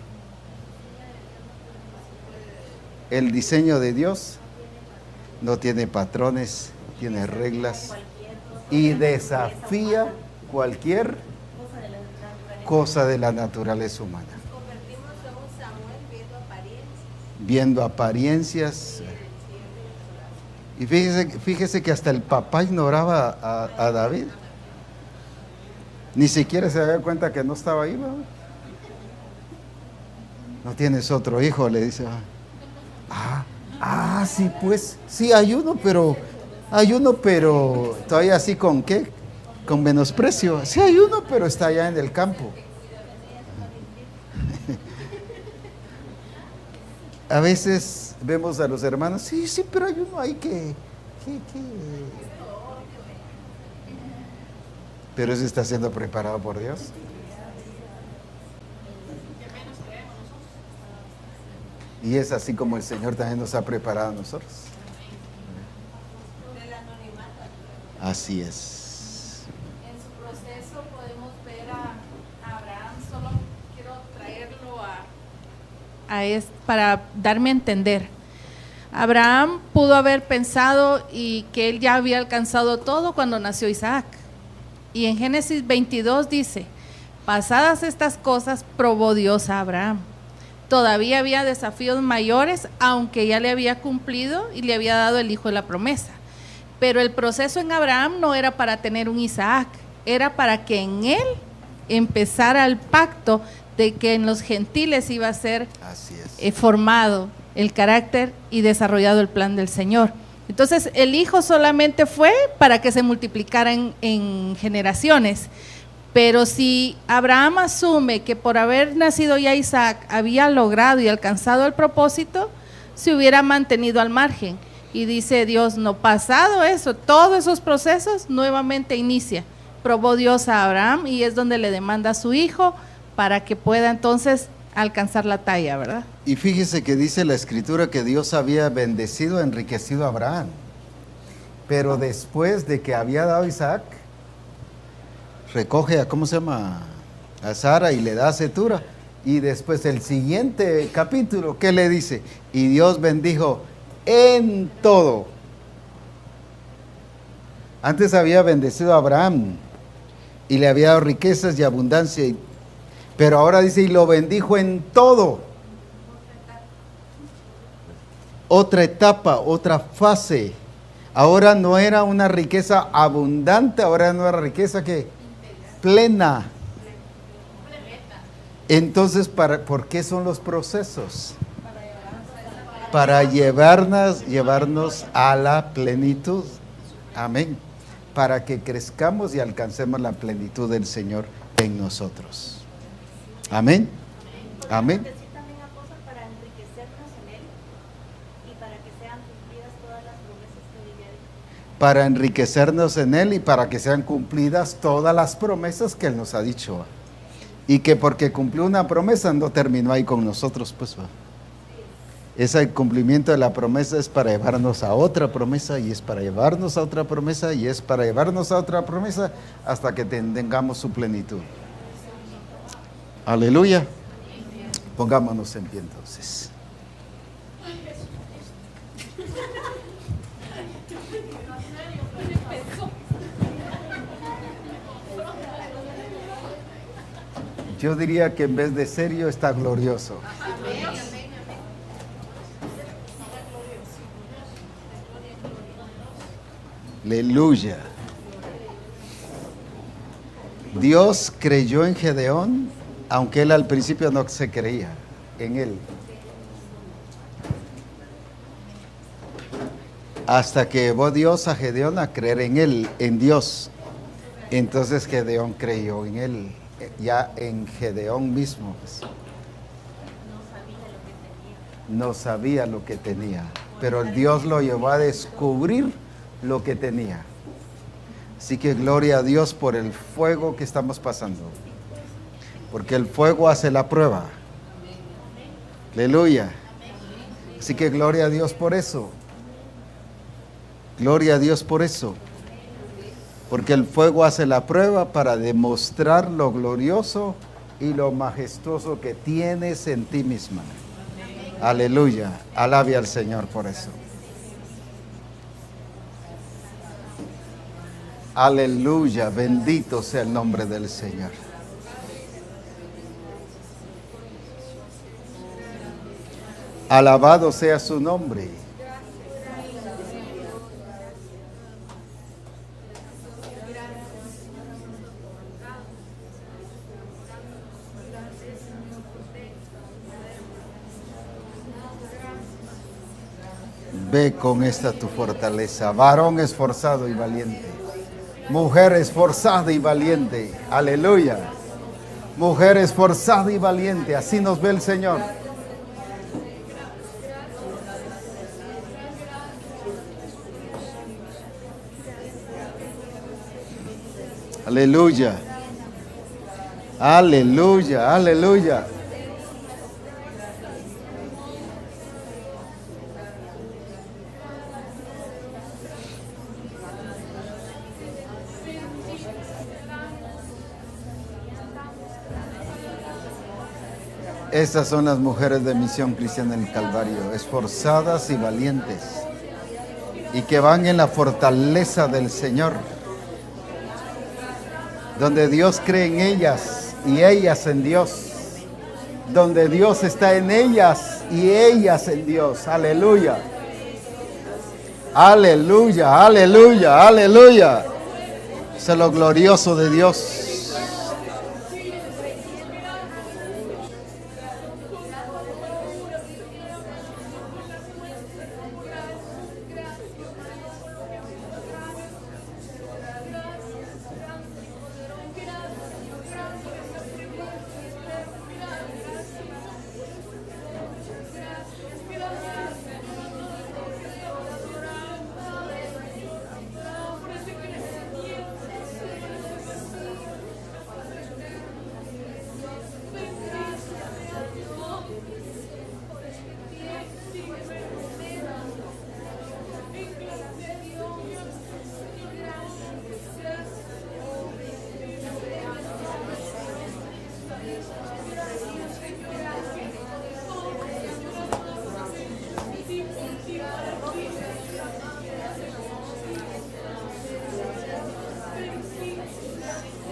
El diseño de Dios no tiene patrones, tiene reglas y desafía cualquier cosa de la naturaleza humana. Viendo apariencias. Y fíjese que hasta el papá ignoraba a David. Ni siquiera se daba cuenta que no estaba ahí, ¿verdad? ¿No tienes otro hijo?, le dice. Sí, pues, sí, ayuno, pero todavía así con ¿qué? Con menosprecio. Sí, ayuno, pero está allá en el campo. A veces vemos a los hermanos, sí, pero hay uno ahí que. Pero ese está siendo preparado por Dios. Y es así como el Señor también nos ha preparado a nosotros. Así es. En su proceso podemos ver a Abraham, solo quiero traerlo para darme a entender. Abraham pudo haber pensado y que él ya había alcanzado todo cuando nació Isaac. Y en Génesis 22 dice, pasadas estas cosas probó Dios a Abraham. Todavía había desafíos mayores, aunque ya le había cumplido y le había dado el hijo de la promesa. Pero el proceso en Abraham no era para tener un Isaac, era para que en él empezara el pacto de que en los gentiles iba a ser formado el carácter y desarrollado el plan del Señor. Entonces el hijo solamente fue para que se multiplicara en generaciones. Pero si Abraham asume que por haber nacido ya Isaac había logrado y alcanzado el propósito, se hubiera mantenido al margen. Y dice Dios, no, pasado eso, todos esos procesos nuevamente inicia. Probó Dios a Abraham y es donde le demanda a su hijo para que pueda entonces alcanzar la talla, ¿verdad? Y fíjese que dice la Escritura que Dios había bendecido, enriquecido a Abraham. Pero después de que había dado a Isaac, recoge a Sara y le da Cetura. Y después el siguiente capítulo, ¿qué le dice? Y Dios bendijo en todo. Antes había bendecido a Abraham y le había dado riquezas y abundancia, pero ahora dice, y lo bendijo en todo. Otra etapa, otra fase. Ahora no era una riqueza abundante, ahora era una riqueza que plena. Entonces, ¿por qué son los procesos? Para llevarnos a la plenitud. Amén. Para que crezcamos y alcancemos la plenitud del Señor en nosotros. Amén. Amén. También apóstol para enriquecernos en Él y para que sean cumplidas todas las promesas que Él ya dijo. Para enriquecernos en Él y para que sean cumplidas todas las promesas que Él nos ha dicho. Y que porque cumplió una promesa no terminó ahí con nosotros, pues. Ese cumplimiento de la promesa es para llevarnos a otra promesa y es para llevarnos a otra promesa y es para llevarnos a otra promesa hasta que tengamos su plenitud. Aleluya. Pongámonos en pie entonces. Yo diría que en vez de serio está glorioso. Aleluya. Dios creyó en Gedeón, aunque él al principio no se creía en él. hasta que llevó Dios a Gedeón a creer en él, en Dios. Entonces Gedeón creyó en él, ya en Gedeón mismo. No sabía lo que tenía, pero Dios lo llevó a descubrir lo que tenía. Así que gloria a Dios por el fuego que estamos pasando, porque el fuego hace la prueba. Aleluya. Así que gloria a Dios por eso. Gloria a Dios por eso. Porque el fuego hace la prueba para demostrar lo glorioso y lo majestuoso que tienes en ti misma. Aleluya. Alabe al Señor por eso. Aleluya. Bendito sea el nombre del Señor. Alabado sea su nombre. Ve con esta tu fortaleza, varón esforzado y valiente, mujer esforzada y valiente, aleluya, mujer esforzada y valiente, así nos ve el Señor. Aleluya, aleluya, aleluya. Estas son las mujeres de Misión Cristiana del Calvario, esforzadas y valientes, y que van en la fortaleza del Señor, donde Dios cree en ellas y ellas en Dios, donde Dios está en ellas y ellas en Dios. Aleluya, aleluya, aleluya, aleluya. Eso es lo glorioso de Dios.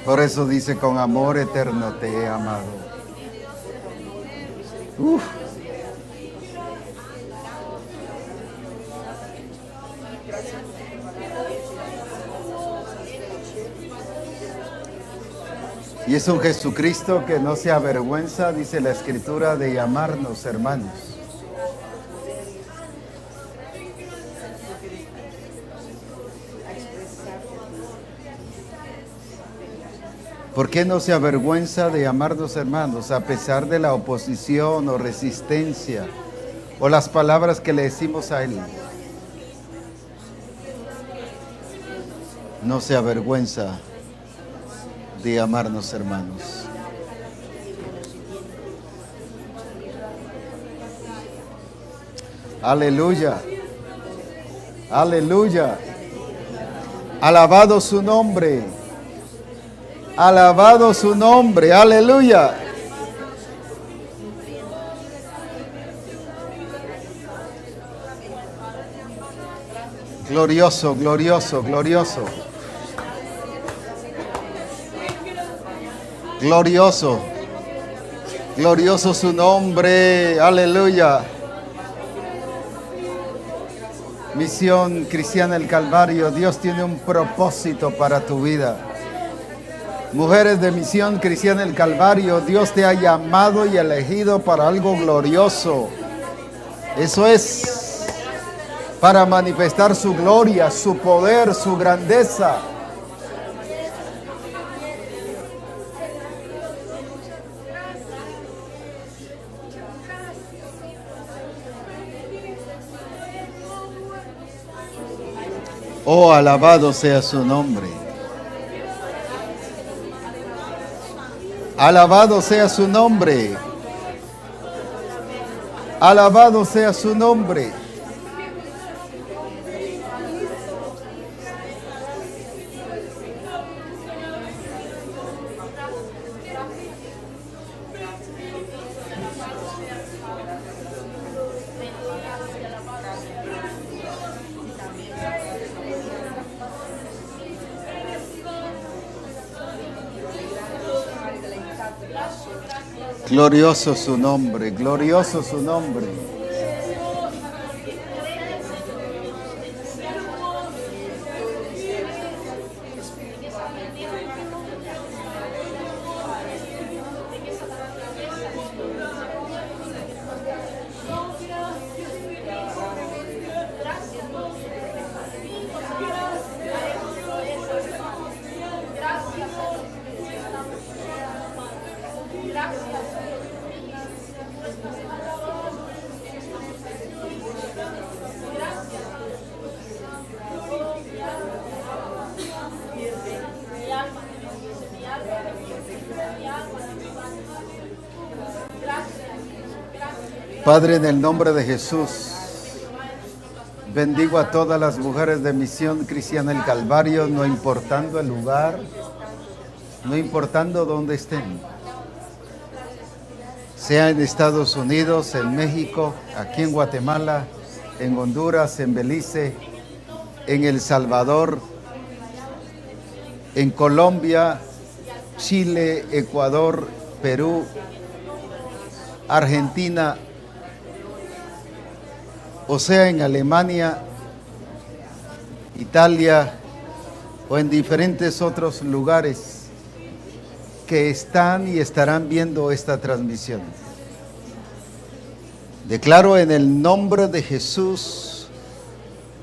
Por eso dice, con amor eterno te he amado. Uf. Y es un Jesucristo que no se avergüenza, dice la Escritura, de llamarnos hermanos. ¿Por qué no se avergüenza de llamarnos hermanos a pesar de la oposición o resistencia o las palabras que le decimos a Él? No se avergüenza de llamarnos hermanos. Aleluya, aleluya. Alabado su nombre. Alabado su nombre, aleluya. Glorioso, glorioso, glorioso. Glorioso, glorioso su nombre, aleluya. Misión Cristiana del Calvario, Dios tiene un propósito para tu vida. Mujeres de Misión Cristiana del Calvario, Dios te ha llamado y elegido para algo glorioso. Eso es. para manifestar su gloria, su poder, su grandeza. Oh, alabado sea su nombre. Alabado sea su nombre. Alabado sea su nombre. Glorioso su nombre, glorioso su nombre. Padre, en el nombre de Jesús, bendigo a todas las mujeres de Misión Cristiana del Calvario, no importando el lugar, no importando dónde estén, sea en Estados Unidos, en México, aquí en Guatemala, en Honduras, en Belice, en El Salvador, en Colombia, Chile, Ecuador, Perú, Argentina, o sea, en Alemania, Italia o en diferentes otros lugares que están y estarán viendo esta transmisión. Declaro en el nombre de Jesús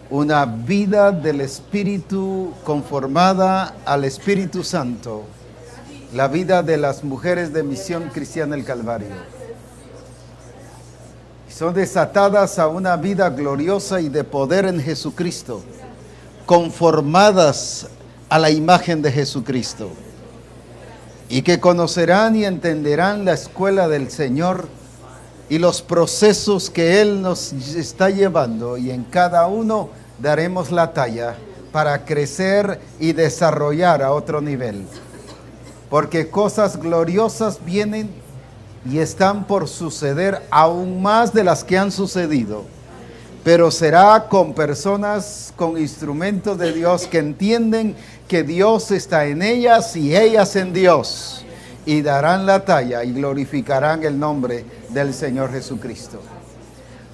una vida del Espíritu conformada al Espíritu Santo, la vida de las mujeres de Misión Cristiana del Calvario. Son desatadas a una vida gloriosa y de poder en Jesucristo, conformadas a la imagen de Jesucristo, y que conocerán y entenderán la escuela del Señor y los procesos que Él nos está llevando, y en cada uno daremos la talla para crecer y desarrollar a otro nivel, porque cosas gloriosas vienen y están por suceder, aún más de las que han sucedido, pero será con personas, con instrumentos de Dios que entienden que Dios está en ellas y ellas en Dios, y darán la talla y glorificarán el nombre del Señor Jesucristo.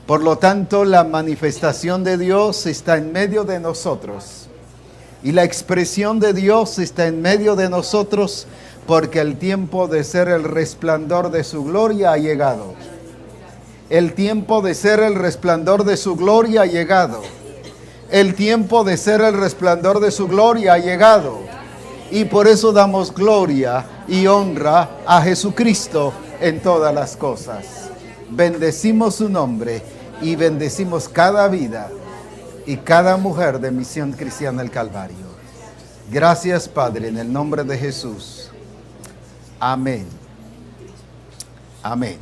Por lo tanto, la manifestación de Dios está en medio de nosotros, y la expresión de Dios está en medio de nosotros, porque el tiempo de ser el resplandor de su gloria ha llegado. El tiempo de ser el resplandor de su gloria ha llegado. El tiempo de ser el resplandor de su gloria ha llegado. Y por eso damos gloria y honra a Jesucristo en todas las cosas. Bendecimos su nombre y bendecimos cada vida y cada mujer de Misión Cristiana del Calvario. Gracias, Padre, en el nombre de Jesús. Amén. Amén.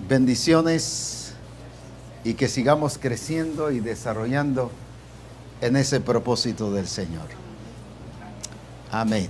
Bendiciones y que sigamos creciendo y desarrollando en ese propósito del Señor. Amén.